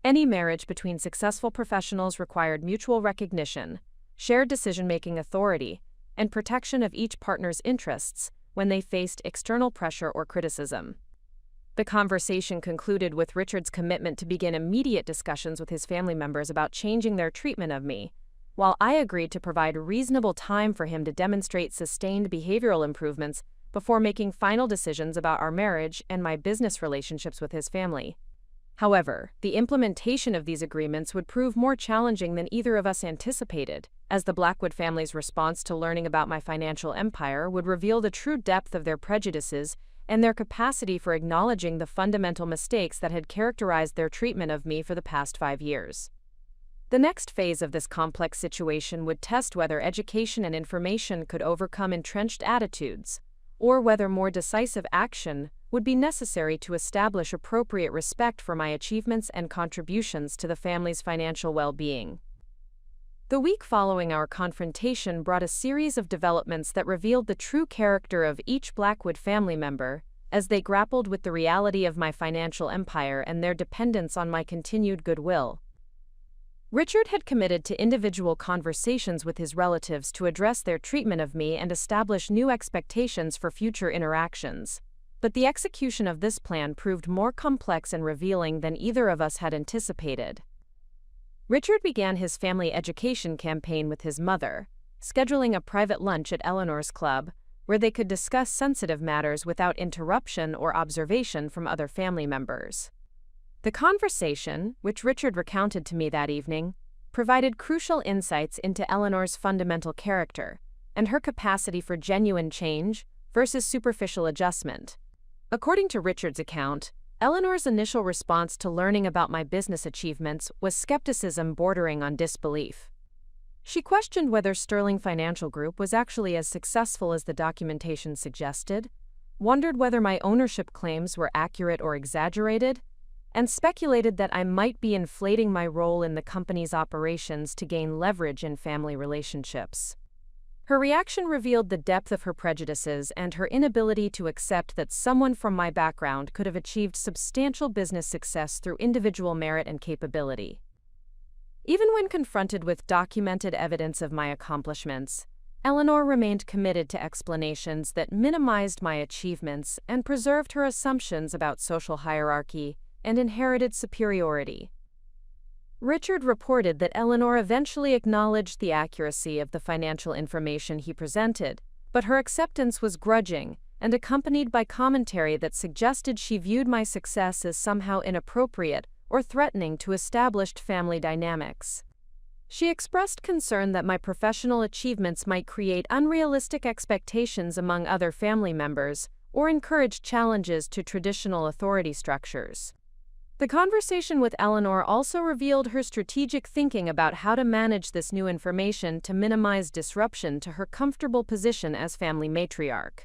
Any marriage between successful professionals required mutual recognition, shared decision-making authority, and protection of each partner's interests when they faced external pressure or criticism. The conversation concluded with Richard's commitment to begin immediate discussions with his family members about changing their treatment of me, while I agreed to provide reasonable time for him to demonstrate sustained behavioral improvements before making final decisions about our marriage and my business relationships with his family. However, the implementation of these agreements would prove more challenging than either of us anticipated, as the Blackwood family's response to learning about my financial empire would reveal the true depth of their prejudices and their capacity for acknowledging the fundamental mistakes that had characterized their treatment of me for the past 5 years. The next phase of this complex situation would test whether education and information could overcome entrenched attitudes, or whether more decisive action would be necessary to establish appropriate respect for my achievements and contributions to the family's financial well-being. The week following our confrontation brought a series of developments that revealed the true character of each Blackwood family member as they grappled with the reality of my financial empire and their dependence on my continued goodwill. Richard had committed to individual conversations with his relatives to address their treatment of me and establish new expectations for future interactions. But the execution of this plan proved more complex and revealing than either of us had anticipated. Richard began his family education campaign with his mother, scheduling a private lunch at Eleanor's club, where they could discuss sensitive matters without interruption or observation from other family members. The conversation, which Richard recounted to me that evening, provided crucial insights into Eleanor's fundamental character and her capacity for genuine change versus superficial adjustment. According to Richard's account, Eleanor's initial response to learning about my business achievements was skepticism bordering on disbelief. She questioned whether Sterling Financial Group was actually as successful as the documentation suggested, wondered whether my ownership claims were accurate or exaggerated, and speculated that I might be inflating my role in the company's operations to gain leverage in family relationships. Her reaction revealed the depth of her prejudices and her inability to accept that someone from my background could have achieved substantial business success through individual merit and capability. Even when confronted with documented evidence of my accomplishments, Eleanor remained committed to explanations that minimized my achievements and preserved her assumptions about social hierarchy and inherited superiority. Richard reported that Eleanor eventually acknowledged the accuracy of the financial information he presented, but her acceptance was grudging and accompanied by commentary that suggested she viewed my success as somehow inappropriate or threatening to established family dynamics. She expressed concern that my professional achievements might create unrealistic expectations among other family members or encourage challenges to traditional authority structures. The conversation with Eleanor also revealed her strategic thinking about how to manage this new information to minimize disruption to her comfortable position as family matriarch.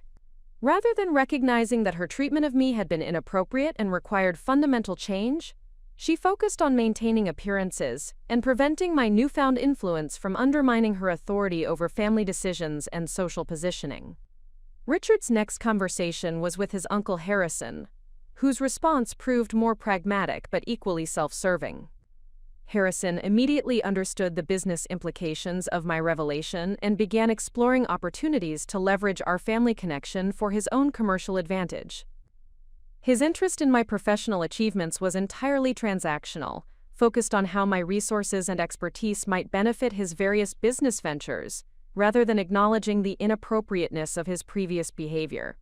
Rather than recognizing that her treatment of me had been inappropriate and required fundamental change, she focused on maintaining appearances and preventing my newfound influence from undermining her authority over family decisions and social positioning. Richard's next conversation was with his uncle Harrison, whose response proved more pragmatic but equally self-serving. Harrison immediately understood the business implications of my revelation and began exploring opportunities to leverage our family connection for his own commercial advantage. His interest in my professional achievements was entirely transactional, focused on how my resources and expertise might benefit his various business ventures, rather than acknowledging the inappropriateness of his previous behavior.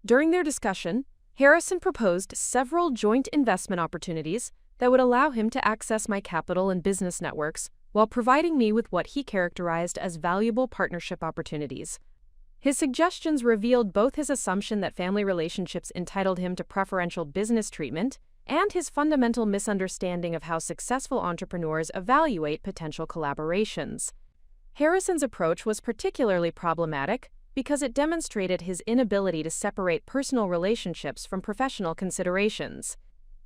During their discussion, Harrison proposed several joint investment opportunities that would allow him to access my capital and business networks while providing me with what he characterized as valuable partnership opportunities. His suggestions revealed both his assumption that family relationships entitled him to preferential business treatment and his fundamental misunderstanding of how successful entrepreneurs evaluate potential collaborations. Harrison's approach was particularly problematic because it demonstrated his inability to separate personal relationships from professional considerations.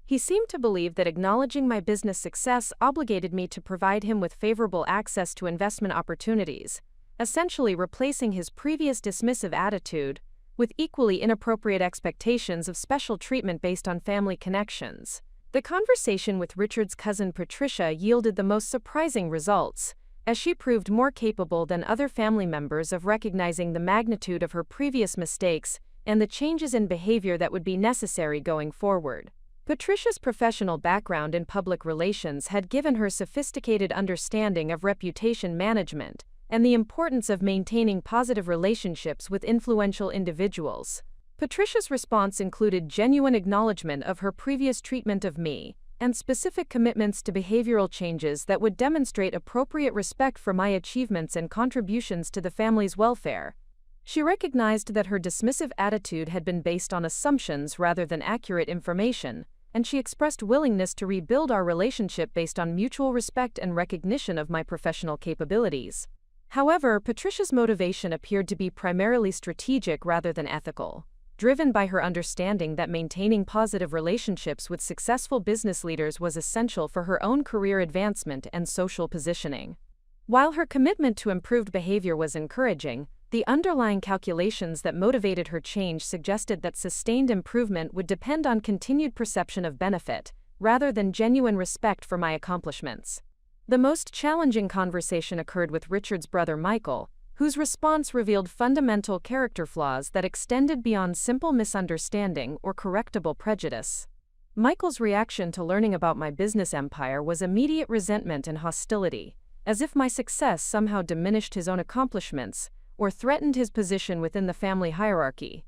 He seemed to believe that acknowledging my business success obligated me to provide him with favorable access to investment opportunities, essentially replacing his previous dismissive attitude with equally inappropriate expectations of special treatment based on family connections. The conversation with Richard's cousin Patricia yielded the most surprising results, as she proved more capable than other family members of recognizing the magnitude of her previous mistakes and the changes in behavior that would be necessary going forward. Patricia's professional background in public relations had given her sophisticated understanding of reputation management and the importance of maintaining positive relationships with influential individuals. Patricia's response included genuine acknowledgement of her previous treatment of me and specific commitments to behavioral changes that would demonstrate appropriate respect for my achievements and contributions to the family's welfare. She recognized that her dismissive attitude had been based on assumptions rather than accurate information, and she expressed willingness to rebuild our relationship based on mutual respect and recognition of my professional capabilities. However, Patricia's motivation appeared to be primarily strategic rather than ethical, driven by her understanding that maintaining positive relationships with successful business leaders was essential for her own career advancement and social positioning. While her commitment to improved behavior was encouraging, the underlying calculations that motivated her change suggested that sustained improvement would depend on continued perception of benefit, rather than genuine respect for my accomplishments. The most challenging conversation occurred with Richard's brother Michael, whose response revealed fundamental character flaws that extended beyond simple misunderstanding or correctable prejudice. Michael's reaction to learning about my business empire was immediate resentment and hostility, as if my success somehow diminished his own accomplishments or threatened his position within the family hierarchy.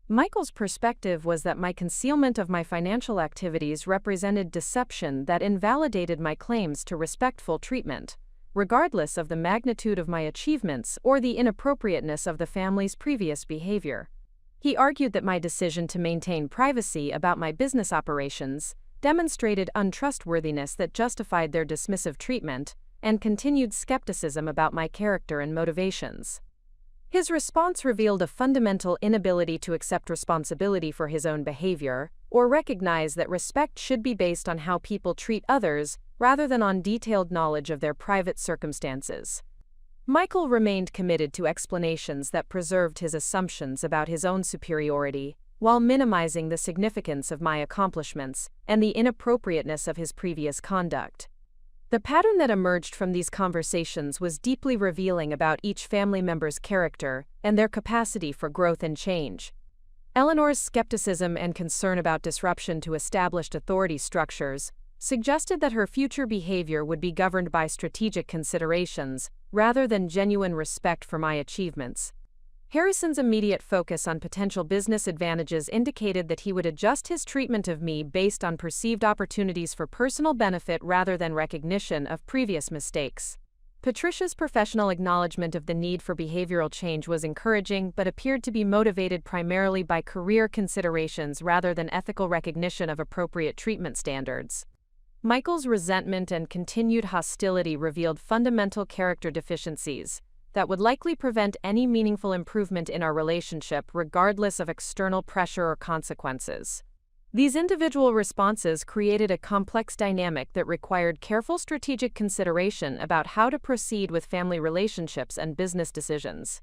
Michael's perspective was that my concealment of my financial activities represented deception that invalidated my claims to respectful treatment, regardless of the magnitude of my achievements or the inappropriateness of the family's previous behavior. He argued that my decision to maintain privacy about my business operations demonstrated untrustworthiness that justified their dismissive treatment and continued skepticism about my character and motivations. His response revealed a fundamental inability to accept responsibility for his own behavior, or recognize that respect should be based on how people treat others, rather than on detailed knowledge of their private circumstances. Michael remained committed to explanations that preserved his assumptions about his own superiority, while minimizing the significance of my accomplishments and the inappropriateness of his previous conduct. The pattern that emerged from these conversations was deeply revealing about each family member's character and their capacity for growth and change. Eleanor's skepticism and concern about disruption to established authority structures suggested that her future behavior would be governed by strategic considerations rather than genuine respect for my achievements. Harrison's immediate focus on potential business advantages indicated that he would adjust his treatment of me based on perceived opportunities for personal benefit rather than recognition of previous mistakes. Patricia's professional acknowledgement of the need for behavioral change was encouraging but appeared to be motivated primarily by career considerations rather than ethical recognition of appropriate treatment standards. Michael's resentment and continued hostility revealed fundamental character deficiencies that would likely prevent any meaningful improvement in our relationship regardless of external pressure or consequences. These individual responses created a complex dynamic that required careful strategic consideration about how to proceed with family relationships and business decisions.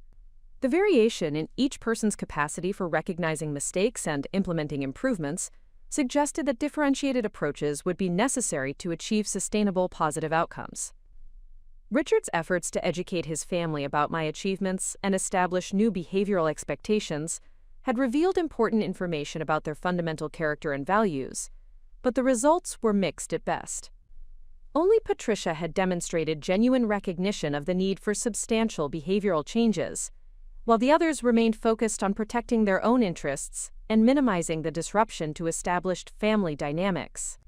The variation in each person's capacity for recognizing mistakes and implementing improvements suggested that differentiated approaches would be necessary to achieve sustainable positive outcomes. Richard's efforts to educate his family about my achievements and establish new behavioral expectations had revealed important information about their fundamental character and values, but the results were mixed at best. Only Patricia had demonstrated genuine recognition of the need for substantial behavioral changes, while the others remained focused on protecting their own interests and minimizing the disruption to established family dynamics.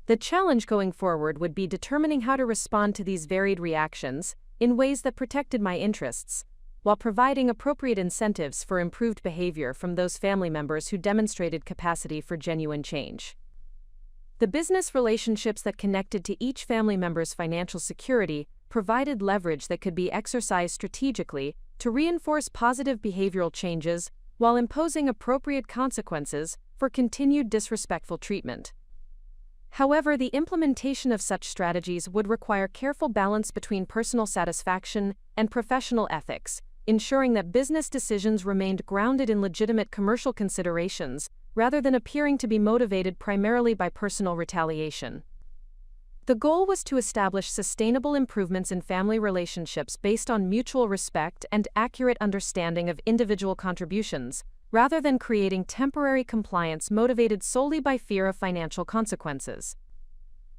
The challenge going forward would be determining how to respond to these varied reactions in ways that protected my interests, while providing appropriate incentives for improved behavior from those family members who demonstrated capacity for genuine change. The business relationships that connected to each family member's financial security provided leverage that could be exercised strategically to reinforce positive behavioral changes while imposing appropriate consequences for continued disrespectful treatment. However, the implementation of such strategies would require careful balance between personal satisfaction and professional ethics, ensuring that business decisions remained grounded in legitimate commercial considerations rather than appearing to be motivated primarily by personal retaliation. The goal was to establish sustainable improvements in family relationships based on mutual respect and accurate understanding of individual contributions, rather than creating temporary compliance motivated solely by fear of financial consequences.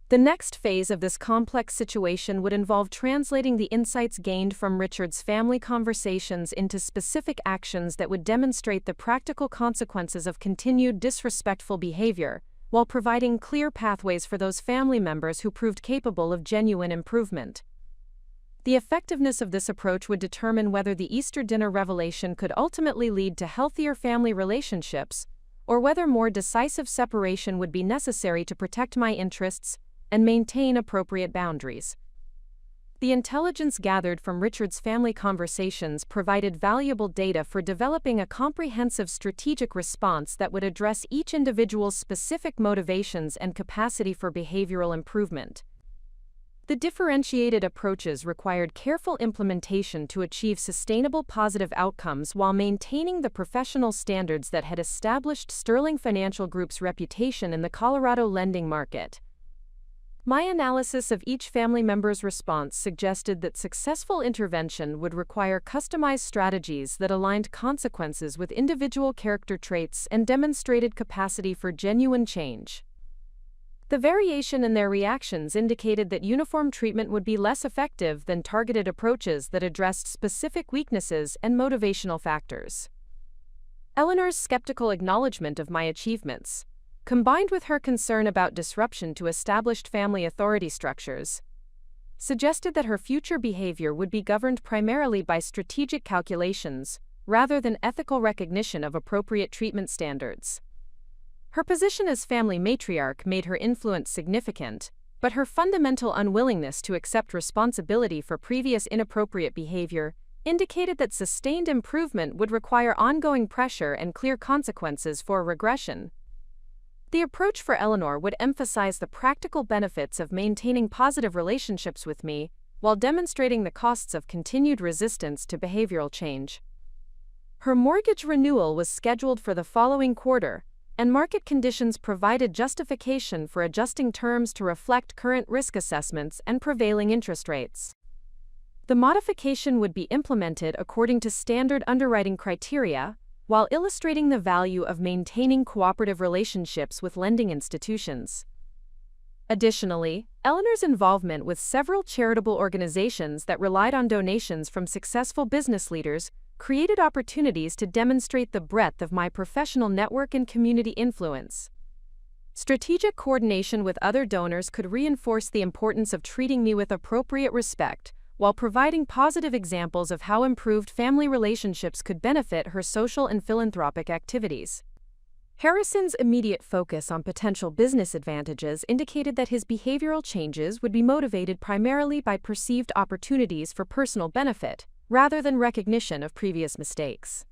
The next phase of this complex situation would involve translating the insights gained from Richard's family conversations into specific actions that would demonstrate the practical consequences of continued disrespectful behavior, while providing clear pathways for those family members who proved capable of genuine improvement. The effectiveness of this approach would determine whether the Easter dinner revelation could ultimately lead to healthier family relationships or whether more decisive separation would be necessary to protect my interests and maintain appropriate boundaries. The intelligence gathered from Richard's family conversations provided valuable data for developing a comprehensive strategic response that would address each individual's specific motivations and capacity for behavioral improvement. The differentiated approaches required careful implementation to achieve sustainable positive outcomes while maintaining the professional standards that had established Sterling Financial Group's reputation in the Colorado lending market. My analysis of each family member's response suggested that successful intervention would require customized strategies that aligned consequences with individual character traits and demonstrated capacity for genuine change. The variation in their reactions indicated that uniform treatment would be less effective than targeted approaches that addressed specific weaknesses and motivational factors. Eleanor's skeptical acknowledgement of my achievements, combined with her concern about disruption to established family authority structures, suggested that her future behavior would be governed primarily by strategic calculations rather than ethical recognition of appropriate treatment standards. Her position as family matriarch made her influence significant, but her fundamental unwillingness to accept responsibility for previous inappropriate behavior indicated that sustained improvement would require ongoing pressure and clear consequences for regression. The approach for Eleanor would emphasize the practical benefits of maintaining positive relationships with me while demonstrating the costs of continued resistance to behavioral change. Her mortgage renewal was scheduled for the following quarter, and market conditions provided justification for adjusting terms to reflect current risk assessments and prevailing interest rates. The modification would be implemented according to standard underwriting criteria, while illustrating the value of maintaining cooperative relationships with lending institutions. Additionally, Eleanor's involvement with several charitable organizations that relied on donations from successful business leaders created opportunities to demonstrate the breadth of my professional network and community influence. Strategic coordination with other donors could reinforce the importance of treating me with appropriate respect, while providing positive examples of how improved family relationships could benefit her social and philanthropic activities. Harrison's immediate focus on potential business advantages indicated that his behavioral changes would be motivated primarily by perceived opportunities for personal benefit, rather than recognition of previous mistakes.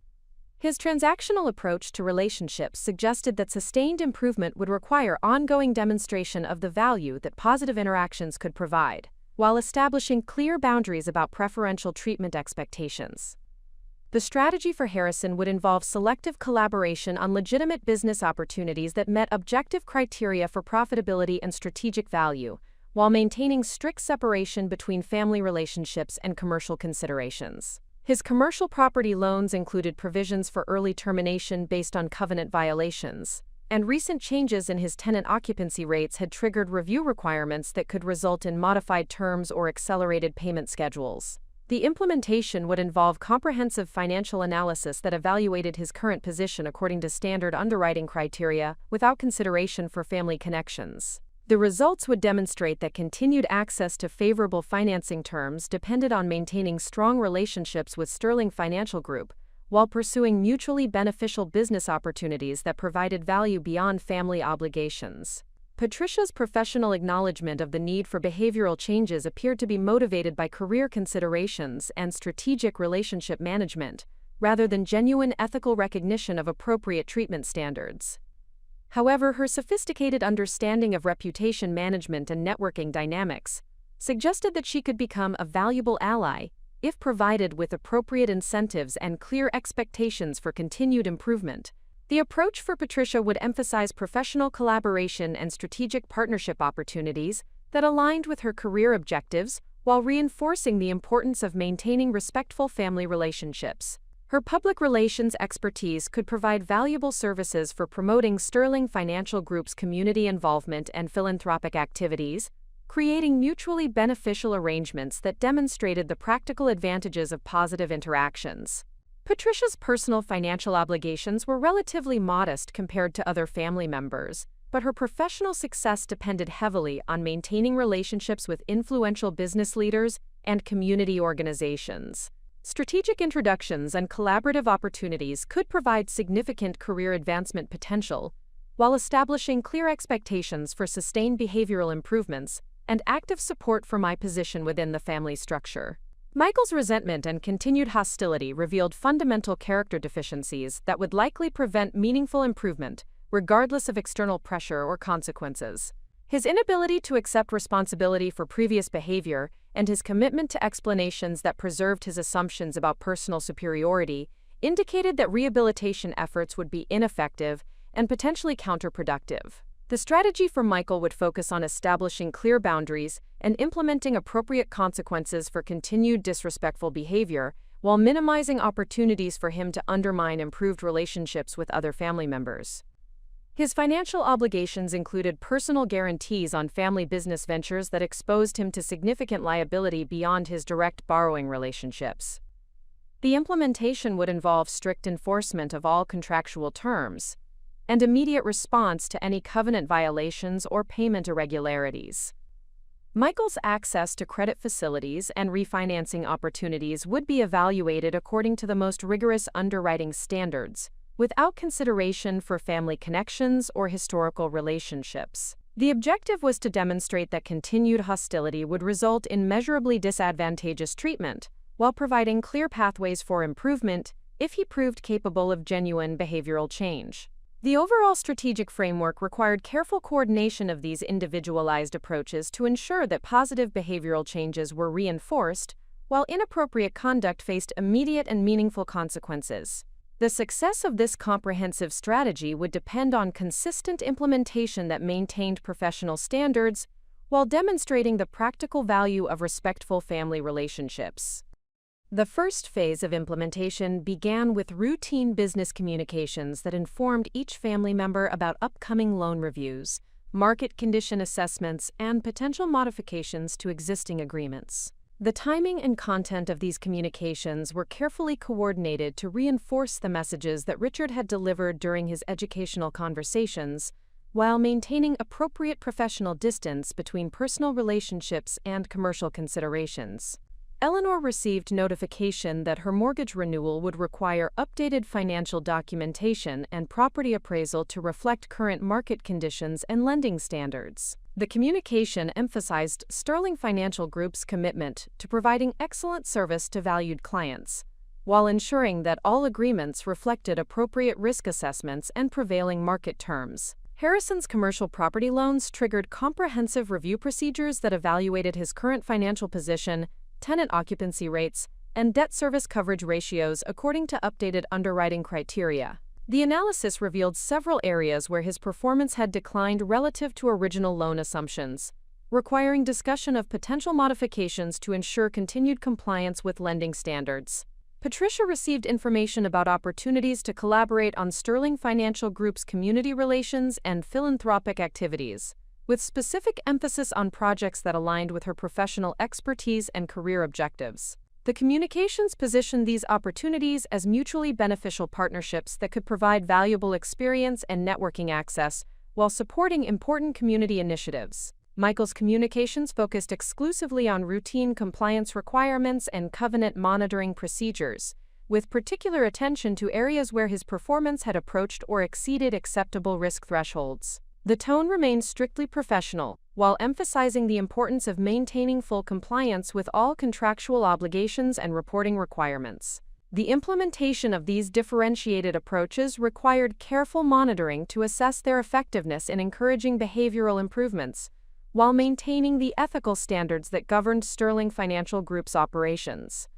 His transactional approach to relationships suggested that sustained improvement would require ongoing demonstration of the value that positive interactions could provide, while establishing clear boundaries about preferential treatment expectations. The strategy for Harrison would involve selective collaboration on legitimate business opportunities that met objective criteria for profitability and strategic value, while maintaining strict separation between family relationships and commercial considerations. His commercial property loans included provisions for early termination based on covenant violations, and recent changes in his tenant occupancy rates had triggered review requirements that could result in modified terms or accelerated payment schedules. The implementation would involve comprehensive financial analysis that evaluated his current position according to standard underwriting criteria without consideration for family connections. The results would demonstrate that continued access to favorable financing terms depended on maintaining strong relationships with Sterling Financial Group, while pursuing mutually beneficial business opportunities that provided value beyond family obligations. Patricia's professional acknowledgement of the need for behavioral changes appeared to be motivated by career considerations and strategic relationship management, rather than genuine ethical recognition of appropriate treatment standards. However, her sophisticated understanding of reputation management and networking dynamics suggested that she could become a valuable ally if provided with appropriate incentives and clear expectations for continued improvement. The approach for Patricia would emphasize professional collaboration and strategic partnership opportunities that aligned with her career objectives while reinforcing the importance of maintaining respectful family relationships. Her public relations expertise could provide valuable services for promoting Sterling Financial Group's community involvement and philanthropic activities, creating mutually beneficial arrangements that demonstrated the practical advantages of positive interactions. Patricia's personal financial obligations were relatively modest compared to other family members, but her professional success depended heavily on maintaining relationships with influential business leaders and community organizations. Strategic introductions and collaborative opportunities could provide significant career advancement potential, while establishing clear expectations for sustained behavioral improvements and active support for my position within the family structure. Michael's resentment and continued hostility revealed fundamental character deficiencies that would likely prevent meaningful improvement, regardless of external pressure or consequences. His inability to accept responsibility for previous behavior and his commitment to explanations that preserved his assumptions about personal superiority indicated that rehabilitation efforts would be ineffective and potentially counterproductive. The strategy for Michael would focus on establishing clear boundaries and implementing appropriate consequences for continued disrespectful behavior, while minimizing opportunities for him to undermine improved relationships with other family members. His financial obligations included personal guarantees on family business ventures that exposed him to significant liability beyond his direct borrowing relationships. The implementation would involve strict enforcement of all contractual terms and immediate response to any covenant violations or payment irregularities. Michael's access to credit facilities and refinancing opportunities would be evaluated according to the most rigorous underwriting standards, without consideration for family connections or historical relationships. The objective was to demonstrate that continued hostility would result in measurably disadvantageous treatment, while providing clear pathways for improvement if he proved capable of genuine behavioral change. The overall strategic framework required careful coordination of these individualized approaches to ensure that positive behavioral changes were reinforced, while inappropriate conduct faced immediate and meaningful consequences. The success of this comprehensive strategy would depend on consistent implementation that maintained professional standards while demonstrating the practical value of respectful family relationships. The first phase of implementation began with routine business communications that informed each family member about upcoming loan reviews, market condition assessments, and potential modifications to existing agreements. The timing and content of these communications were carefully coordinated to reinforce the messages that Richard had delivered during his educational conversations, while maintaining appropriate professional distance between personal relationships and commercial considerations. Eleanor received notification that her mortgage renewal would require updated financial documentation and property appraisal to reflect current market conditions and lending standards. The communication emphasized Sterling Financial Group's commitment to providing excellent service to valued clients, while ensuring that all agreements reflected appropriate risk assessments and prevailing market terms. Harrison's commercial property loans triggered comprehensive review procedures that evaluated his current financial position, tenant occupancy rates, and debt service coverage ratios according to updated underwriting criteria. The analysis revealed several areas where his performance had declined relative to original loan assumptions, requiring discussion of potential modifications to ensure continued compliance with lending standards. Patricia received information about opportunities to collaborate on Sterling Financial Group's community relations and philanthropic activities, with specific emphasis on projects that aligned with her professional expertise and career objectives. The communications positioned these opportunities as mutually beneficial partnerships that could provide valuable experience and networking access while supporting important community initiatives. Michael's communications focused exclusively on routine compliance requirements and covenant monitoring procedures, with particular attention to areas where his performance had approached or exceeded acceptable risk thresholds. The tone remained strictly professional, while emphasizing the importance of maintaining full compliance with all contractual obligations and reporting requirements. The implementation of these differentiated approaches required careful monitoring to assess their effectiveness in encouraging behavioral improvements, while maintaining the ethical standards that governed Sterling Financial Group's operations.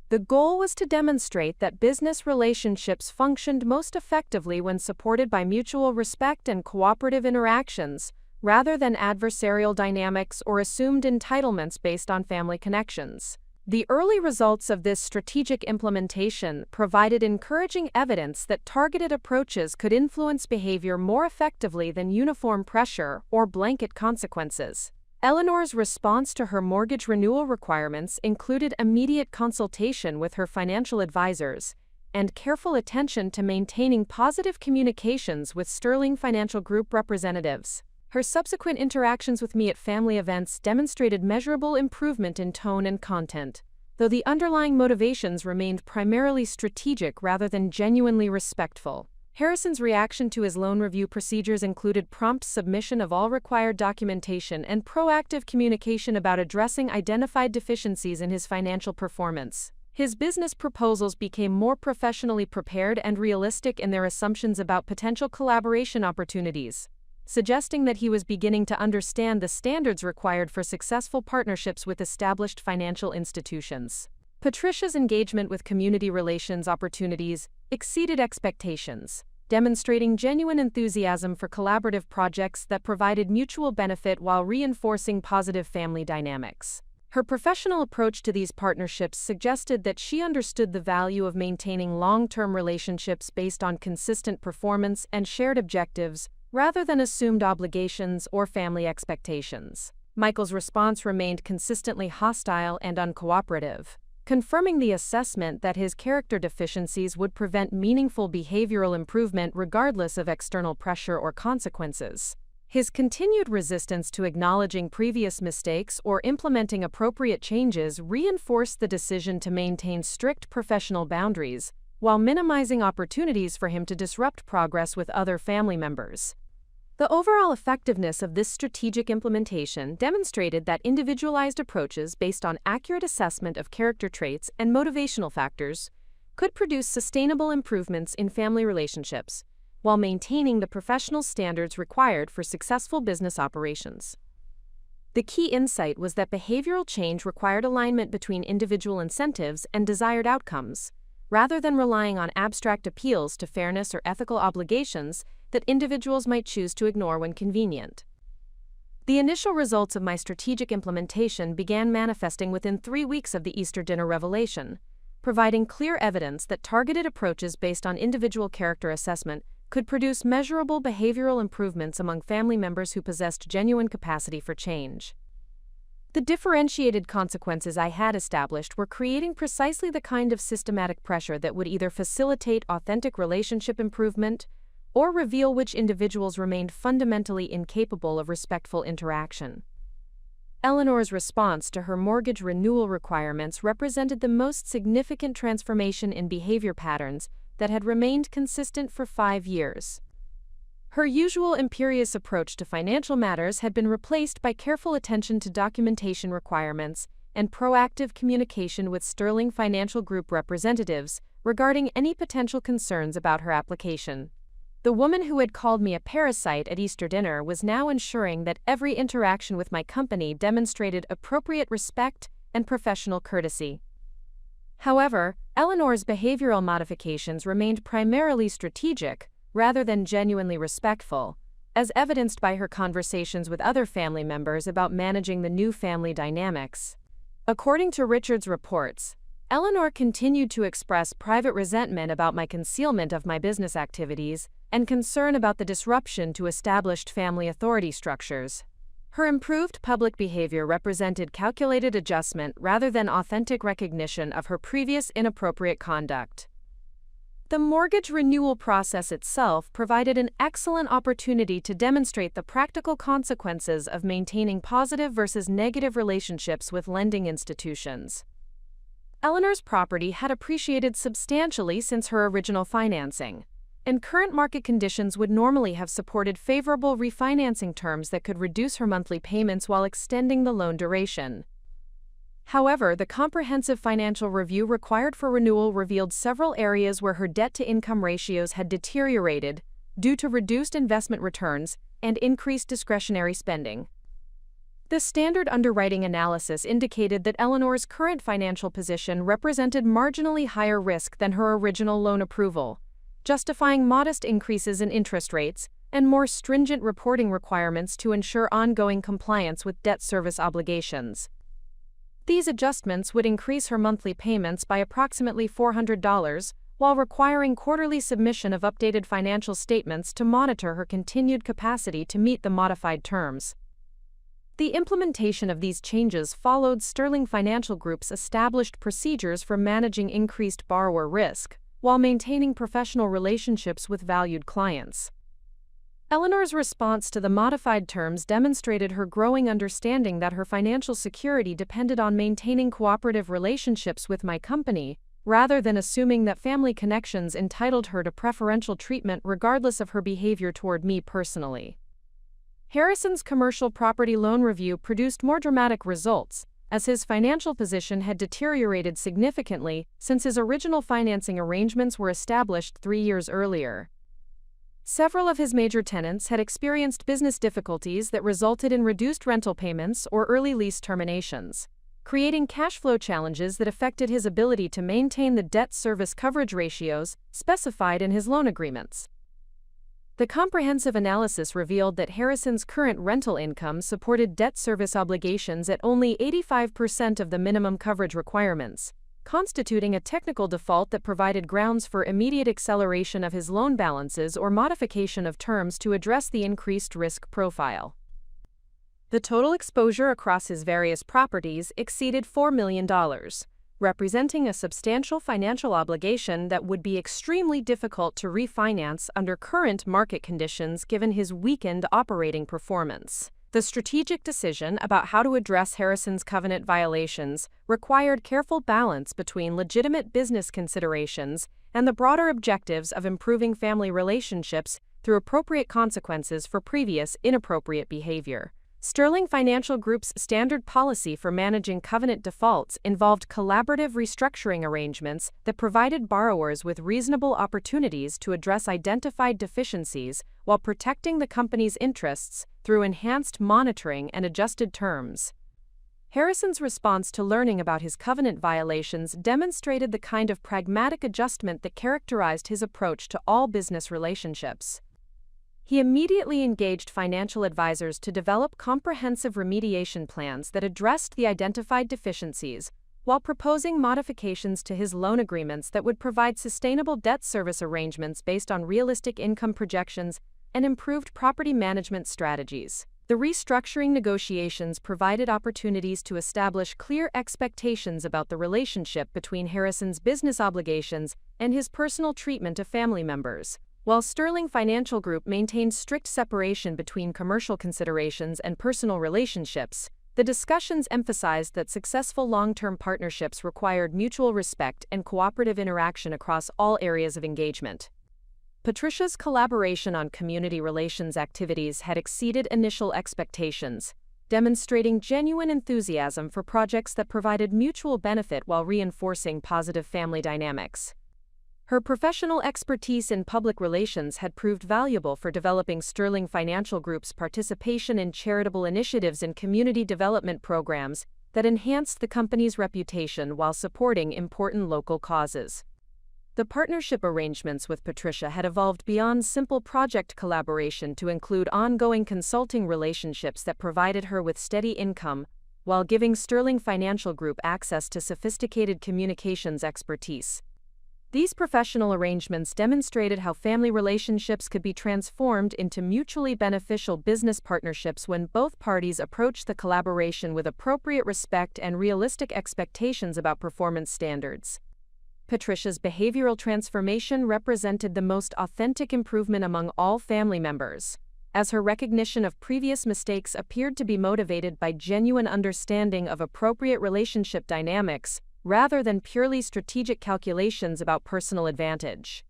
The goal was to demonstrate that business relationships functioned most effectively when supported by mutual respect and cooperative interactions, rather than adversarial dynamics or assumed entitlements based on family connections. The early results of this strategic implementation provided encouraging evidence that targeted approaches could influence behavior more effectively than uniform pressure or blanket consequences. Eleanor's response to her mortgage renewal requirements included immediate consultation with her financial advisors and careful attention to maintaining positive communications with Sterling Financial Group representatives. Her subsequent interactions with me at family events demonstrated measurable improvement in tone and content, though the underlying motivations remained primarily strategic rather than genuinely respectful. Harrison's reaction to his loan review procedures included prompt submission of all required documentation and proactive communication about addressing identified deficiencies in his financial performance. His business proposals became more professionally prepared and realistic in their assumptions about potential collaboration opportunities, suggesting that he was beginning to understand the standards required for successful partnerships with established financial institutions. Patricia's engagement with community relations opportunities exceeded expectations, demonstrating genuine enthusiasm for collaborative projects that provided mutual benefit while reinforcing positive family dynamics. Her professional approach to these partnerships suggested that she understood the value of maintaining long-term relationships based on consistent performance and shared objectives, rather than assumed obligations or family expectations. Michael's response remained consistently hostile and uncooperative, confirming the assessment that his character deficiencies would prevent meaningful behavioral improvement regardless of external pressure or consequences. His continued resistance to acknowledging previous mistakes or implementing appropriate changes reinforced the decision to maintain strict professional boundaries, while minimizing opportunities for him to disrupt progress with other family members. The overall effectiveness of this strategic implementation demonstrated that individualized approaches based on accurate assessment of character traits and motivational factors could produce sustainable improvements in family relationships, while maintaining the professional standards required for successful business operations. The key insight was that behavioral change required alignment between individual incentives and desired outcomes, rather than relying on abstract appeals to fairness or ethical obligations that individuals might choose to ignore when convenient. The initial results of my strategic implementation began manifesting within 3 weeks of the Easter dinner revelation, providing clear evidence that targeted approaches based on individual character assessment could produce measurable behavioral improvements among family members who possessed genuine capacity for change. The differentiated consequences I had established were creating precisely the kind of systematic pressure that would either facilitate authentic relationship improvement or reveal which individuals remained fundamentally incapable of respectful interaction. Eleanor's response to her mortgage renewal requirements represented the most significant transformation in behavior patterns that had remained consistent for 5 years. Her usual imperious approach to financial matters had been replaced by careful attention to documentation requirements and proactive communication with Sterling Financial Group representatives regarding any potential concerns about her application. The woman who had called me a parasite at Easter dinner was now ensuring that every interaction with my company demonstrated appropriate respect and professional courtesy. However, Eleanor's behavioral modifications remained primarily strategic, rather than genuinely respectful, as evidenced by her conversations with other family members about managing the new family dynamics. According to Richard's reports, Eleanor continued to express private resentment about my concealment of my business activities and concern about the disruption to established family authority structures. Her improved public behavior represented calculated adjustment rather than authentic recognition of her previous inappropriate conduct. The mortgage renewal process itself provided an excellent opportunity to demonstrate the practical consequences of maintaining positive versus negative relationships with lending institutions. Eleanor's property had appreciated substantially since her original financing, and current market conditions would normally have supported favorable refinancing terms that could reduce her monthly payments while extending the loan duration. However, the comprehensive financial review required for renewal revealed several areas where her debt-to-income ratios had deteriorated due to reduced investment returns and increased discretionary spending. The standard underwriting analysis indicated that Eleanor's current financial position represented marginally higher risk than her original loan approval, justifying modest increases in interest rates and more stringent reporting requirements to ensure ongoing compliance with debt service obligations. These adjustments would increase her monthly payments by approximately $400, while requiring quarterly submission of updated financial statements to monitor her continued capacity to meet the modified terms. The implementation of these changes followed Sterling Financial Group's established procedures for managing increased borrower risk, while maintaining professional relationships with valued clients. Eleanor's response to the modified terms demonstrated her growing understanding that her financial security depended on maintaining cooperative relationships with my company, rather than assuming that family connections entitled her to preferential treatment regardless of her behavior toward me personally. Harrison's commercial property loan review produced more dramatic results, as his financial position had deteriorated significantly since his original financing arrangements were established 3 years earlier. Several of his major tenants had experienced business difficulties that resulted in reduced rental payments or early lease terminations, creating cash flow challenges that affected his ability to maintain the debt service coverage ratios specified in his loan agreements. The comprehensive analysis revealed that Harrison's current rental income supported debt service obligations at only 85% of the minimum coverage requirements, constituting a technical default that provided grounds for immediate acceleration of his loan balances or modification of terms to address the increased risk profile. The total exposure across his various properties exceeded $4 million, representing a substantial financial obligation that would be extremely difficult to refinance under current market conditions given his weakened operating performance. The strategic decision about how to address Harrison's covenant violations required careful balance between legitimate business considerations and the broader objectives of improving family relationships through appropriate consequences for previous inappropriate behavior. Sterling Financial Group's standard policy for managing covenant defaults involved collaborative restructuring arrangements that provided borrowers with reasonable opportunities to address identified deficiencies while protecting the company's interests through enhanced monitoring and adjusted terms. Harrison's response to learning about his covenant violations demonstrated the kind of pragmatic adjustment that characterized his approach to all business relationships. He immediately engaged financial advisors to develop comprehensive remediation plans that addressed the identified deficiencies, while proposing modifications to his loan agreements that would provide sustainable debt service arrangements based on realistic income projections and improved property management strategies. The restructuring negotiations provided opportunities to establish clear expectations about the relationship between Harrison's business obligations and his personal treatment of family members. While Sterling Financial Group maintained strict separation between commercial considerations and personal relationships, the discussions emphasized that successful long-term partnerships required mutual respect and cooperative interaction across all areas of engagement. Patricia's collaboration on community relations activities had exceeded initial expectations, demonstrating genuine enthusiasm for projects that provided mutual benefit while reinforcing positive family dynamics. Her professional expertise in public relations had proved valuable for developing Sterling Financial Group's participation in charitable initiatives and community development programs that enhanced the company's reputation while supporting important local causes. The partnership arrangements with Patricia had evolved beyond simple project collaboration to include ongoing consulting relationships that provided her with steady income, while giving Sterling Financial Group access to sophisticated communications expertise. These professional arrangements demonstrated how family relationships could be transformed into mutually beneficial business partnerships when both parties approached the collaboration with appropriate respect and realistic expectations about performance standards. Patricia's behavioral transformation represented the most authentic improvement among all family members, as her recognition of previous mistakes appeared to be motivated by genuine understanding of appropriate relationship dynamics, rather than purely strategic calculations about personal advantage.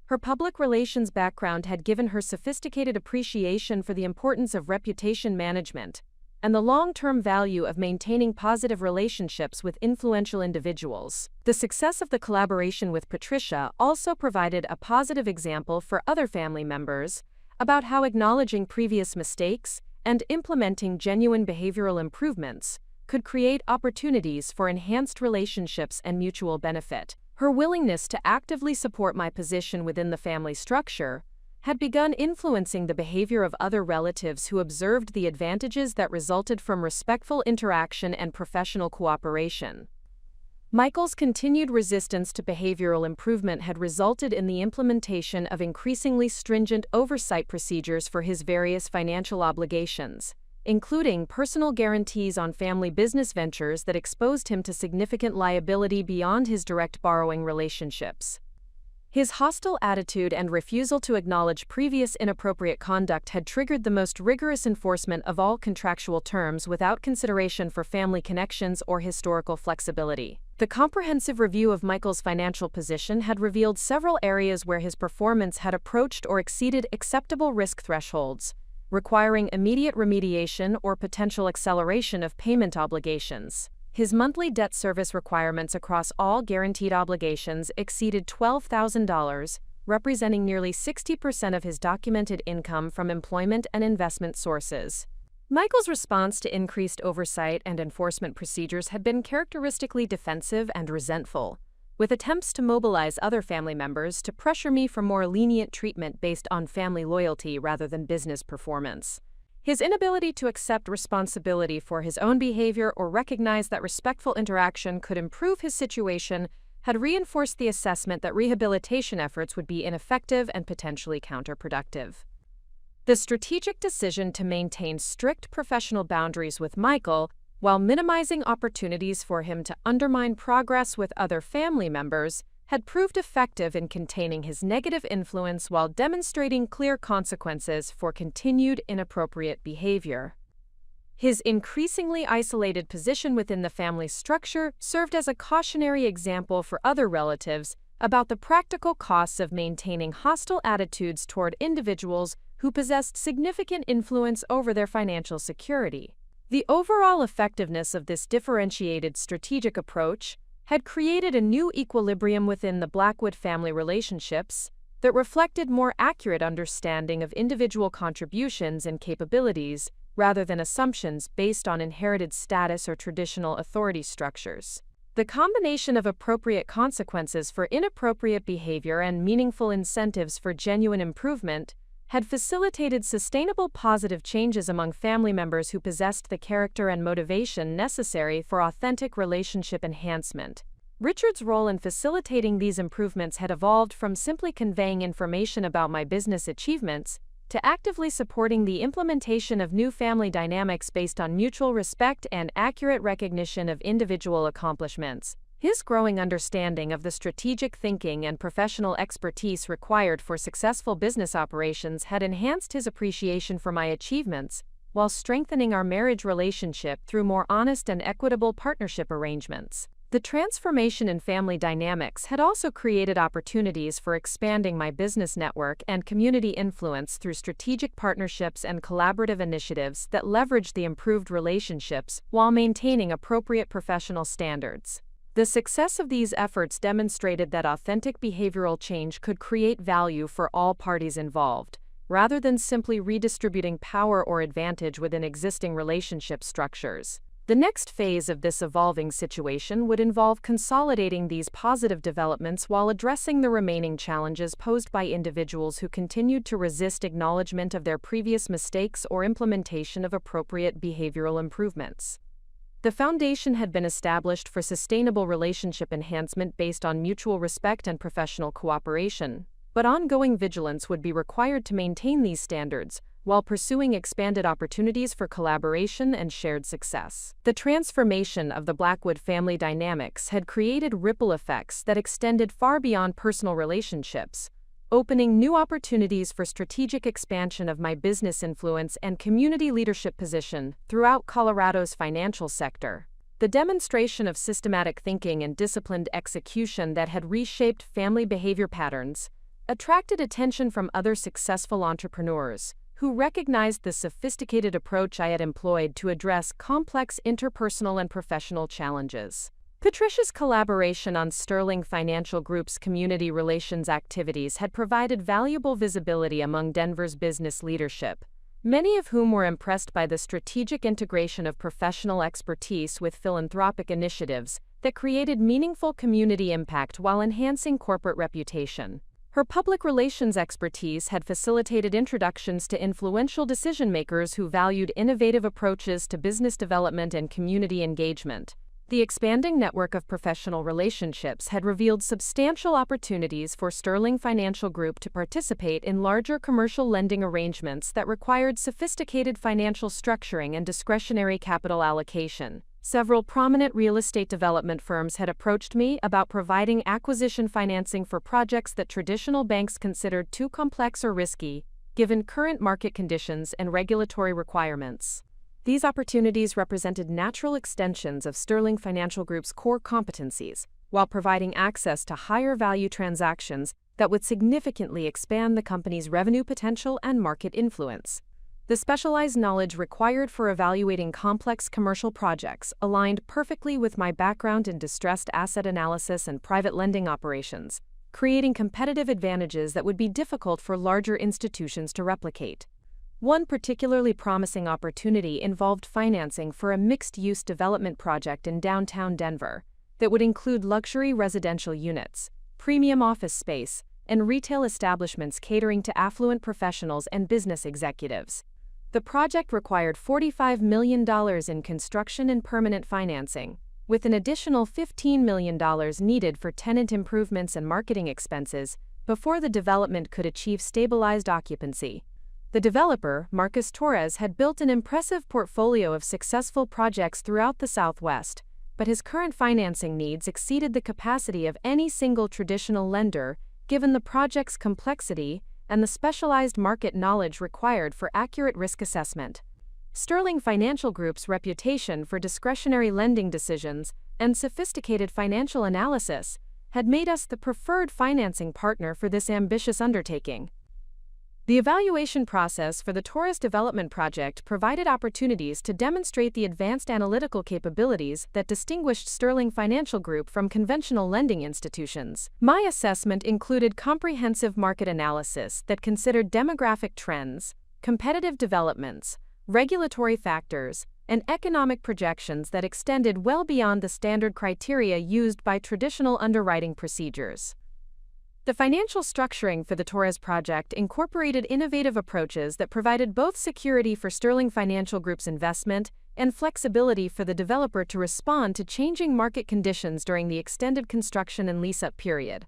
Her public relations background had given her sophisticated appreciation for the importance of reputation management and the long-term value of maintaining positive relationships with influential individuals. The success of the collaboration with Patricia also provided a positive example for other family members about how acknowledging previous mistakes and implementing genuine behavioral improvements could create opportunities for enhanced relationships and mutual benefit. Her willingness to actively support my position within the family structure had begun influencing the behavior of other relatives who observed the advantages that resulted from respectful interaction and professional cooperation. Michael's continued resistance to behavioral improvement had resulted in the implementation of increasingly stringent oversight procedures for his various financial obligations, including personal guarantees on family business ventures that exposed him to significant liability beyond his direct borrowing relationships. His hostile attitude and refusal to acknowledge previous inappropriate conduct had triggered the most rigorous enforcement of all contractual terms without consideration for family connections or historical flexibility. The comprehensive review of Michael's financial position had revealed several areas where his performance had approached or exceeded acceptable risk thresholds, requiring immediate remediation or potential acceleration of payment obligations. His monthly debt service requirements across all guaranteed obligations exceeded $12,000, representing nearly 60% of his documented income from employment and investment sources. Michael's response to increased oversight and enforcement procedures had been characteristically defensive and resentful, with attempts to mobilize other family members to pressure me for more lenient treatment based on family loyalty rather than business performance. His inability to accept responsibility for his own behavior or recognize that respectful interaction could improve his situation had reinforced the assessment that rehabilitation efforts would be ineffective and potentially counterproductive. The strategic decision to maintain strict professional boundaries with Michael, while minimizing opportunities for him to undermine progress with other family members, had proved effective in containing his negative influence while demonstrating clear consequences for continued inappropriate behavior. His increasingly isolated position within the family structure served as a cautionary example for other relatives about the practical costs of maintaining hostile attitudes toward individuals who possessed significant influence over their financial security. The overall effectiveness of this differentiated strategic approach had created a new equilibrium within the Blackwood family relationships that reflected more accurate understanding of individual contributions and capabilities rather than assumptions based on inherited status or traditional authority structures. The combination of appropriate consequences for inappropriate behavior and meaningful incentives for genuine improvement had facilitated sustainable positive changes among family members who possessed the character and motivation necessary for authentic relationship enhancement. Richard's role in facilitating these improvements had evolved from simply conveying information about my business achievements to actively supporting the implementation of new family dynamics based on mutual respect and accurate recognition of individual accomplishments. His growing understanding of the strategic thinking and professional expertise required for successful business operations had enhanced his appreciation for my achievements, while strengthening our marriage relationship through more honest and equitable partnership arrangements. The transformation in family dynamics had also created opportunities for expanding my business network and community influence through strategic partnerships and collaborative initiatives that leveraged the improved relationships while maintaining appropriate professional standards. The success of these efforts demonstrated that authentic behavioral change could create value for all parties involved, rather than simply redistributing power or advantage within existing relationship structures. The next phase of this evolving situation would involve consolidating these positive developments while addressing the remaining challenges posed by individuals who continued to resist acknowledgement of their previous mistakes or implementation of appropriate behavioral improvements. The foundation had been established for sustainable relationship enhancement based on mutual respect and professional cooperation, but ongoing vigilance would be required to maintain these standards while pursuing expanded opportunities for collaboration and shared success. The transformation of the Blackwood family dynamics had created ripple effects that extended far beyond personal relationships, opening new opportunities for strategic expansion of my business influence and community leadership position throughout Colorado's financial sector. The demonstration of systematic thinking and disciplined execution that had reshaped family behavior patterns attracted attention from other successful entrepreneurs who recognized the sophisticated approach I had employed to address complex interpersonal and professional challenges. Patricia's collaboration on Sterling Financial Group's community relations activities had provided valuable visibility among Denver's business leadership, many of whom were impressed by the strategic integration of professional expertise with philanthropic initiatives that created meaningful community impact while enhancing corporate reputation. Her public relations expertise had facilitated introductions to influential decision-makers who valued innovative approaches to business development and community engagement. The expanding network of professional relationships had revealed substantial opportunities for Sterling Financial Group to participate in larger commercial lending arrangements that required sophisticated financial structuring and discretionary capital allocation. Several prominent real estate development firms had approached me about providing acquisition financing for projects that traditional banks considered too complex or risky, given current market conditions and regulatory requirements. These opportunities represented natural extensions of Sterling Financial Group's core competencies, while providing access to higher-value transactions that would significantly expand the company's revenue potential and market influence. The specialized knowledge required for evaluating complex commercial projects aligned perfectly with my background in distressed asset analysis and private lending operations, creating competitive advantages that would be difficult for larger institutions to replicate. One particularly promising opportunity involved financing for a mixed-use development project in downtown Denver that would include luxury residential units, premium office space, and retail establishments catering to affluent professionals and business executives. The project required $45 million in construction and permanent financing, with an additional $15 million needed for tenant improvements and marketing expenses before the development could achieve stabilized occupancy. The developer, Marcus Torres, had built an impressive portfolio of successful projects throughout the Southwest, but his current financing needs exceeded the capacity of any single traditional lender, given the project's complexity and the specialized market knowledge required for accurate risk assessment. Sterling Financial Group's reputation for discretionary lending decisions and sophisticated financial analysis had made us the preferred financing partner for this ambitious undertaking. The evaluation process for the Torres development project provided opportunities to demonstrate the advanced analytical capabilities that distinguished Sterling Financial Group from conventional lending institutions. My assessment included comprehensive market analysis that considered demographic trends, competitive developments, regulatory factors, and economic projections that extended well beyond the standard criteria used by traditional underwriting procedures. The financial structuring for the Torres project incorporated innovative approaches that provided both security for Sterling Financial Group's investment and flexibility for the developer to respond to changing market conditions during the extended construction and lease-up period.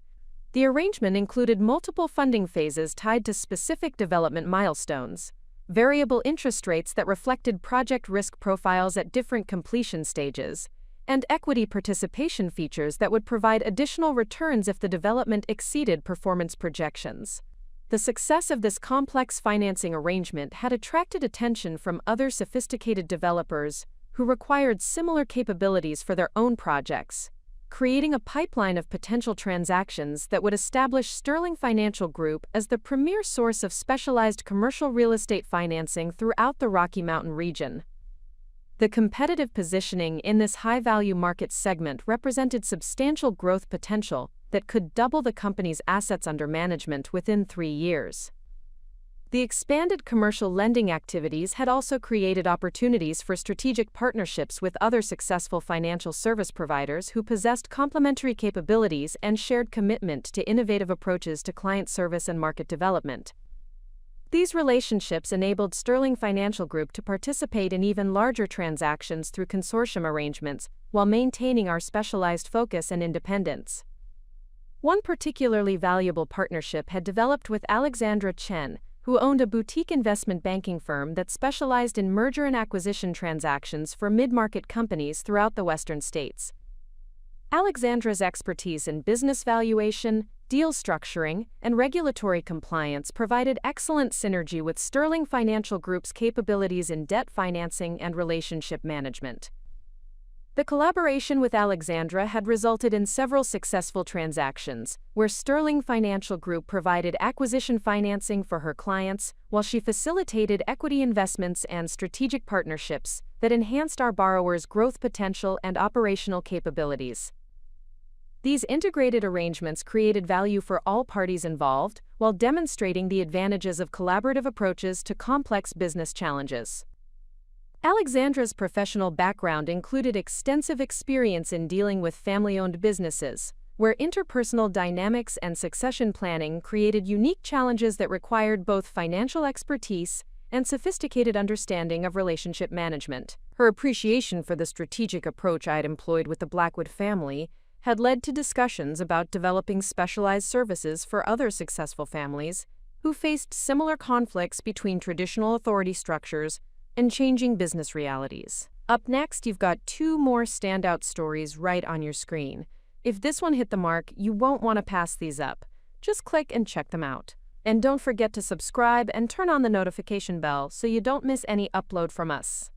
The arrangement included multiple funding phases tied to specific development milestones, variable interest rates that reflected project risk profiles at different completion stages, and equity participation features that would provide additional returns if the development exceeded performance projections. The success of this complex financing arrangement had attracted attention from other sophisticated developers who required similar capabilities for their own projects, creating a pipeline of potential transactions that would establish Sterling Financial Group as the premier source of specialized commercial real estate financing throughout the Rocky Mountain region. The competitive positioning in this high-value market segment represented substantial growth potential that could double the company's assets under management within 3 years. The expanded commercial lending activities had also created opportunities for strategic partnerships with other successful financial service providers who possessed complementary capabilities and shared commitment to innovative approaches to client service and market development. These relationships enabled Sterling Financial Group to participate in even larger transactions through consortium arrangements while maintaining our specialized focus and independence. One particularly valuable partnership had developed with Alexandra Chen, who owned a boutique investment banking firm that specialized in merger and acquisition transactions for mid-market companies throughout the western states. Alexandra's expertise in business valuation, deal structuring, and regulatory compliance provided excellent synergy with Sterling Financial Group's capabilities in debt financing and relationship management. The collaboration with Alexandra had resulted in several successful transactions, where Sterling Financial Group provided acquisition financing for her clients, while she facilitated equity investments and strategic partnerships that enhanced our borrowers' growth potential and operational capabilities. These integrated arrangements created value for all parties involved, while demonstrating the advantages of collaborative approaches to complex business challenges. Alexandra's professional background included extensive experience in dealing with family-owned businesses, where interpersonal dynamics and succession planning created unique challenges that required both financial expertise and sophisticated understanding of relationship management. Her appreciation for the strategic approach I had employed with the Blackwood family had led to discussions about developing specialized services for other successful families who faced similar conflicts between traditional authority structures and changing business realities. Up next, you've got two more standout stories right on your screen. If this one hit the mark, you won't want to pass these up. Just click and check them out. And don't forget to subscribe and turn on the notification bell so you don't miss any upload from us.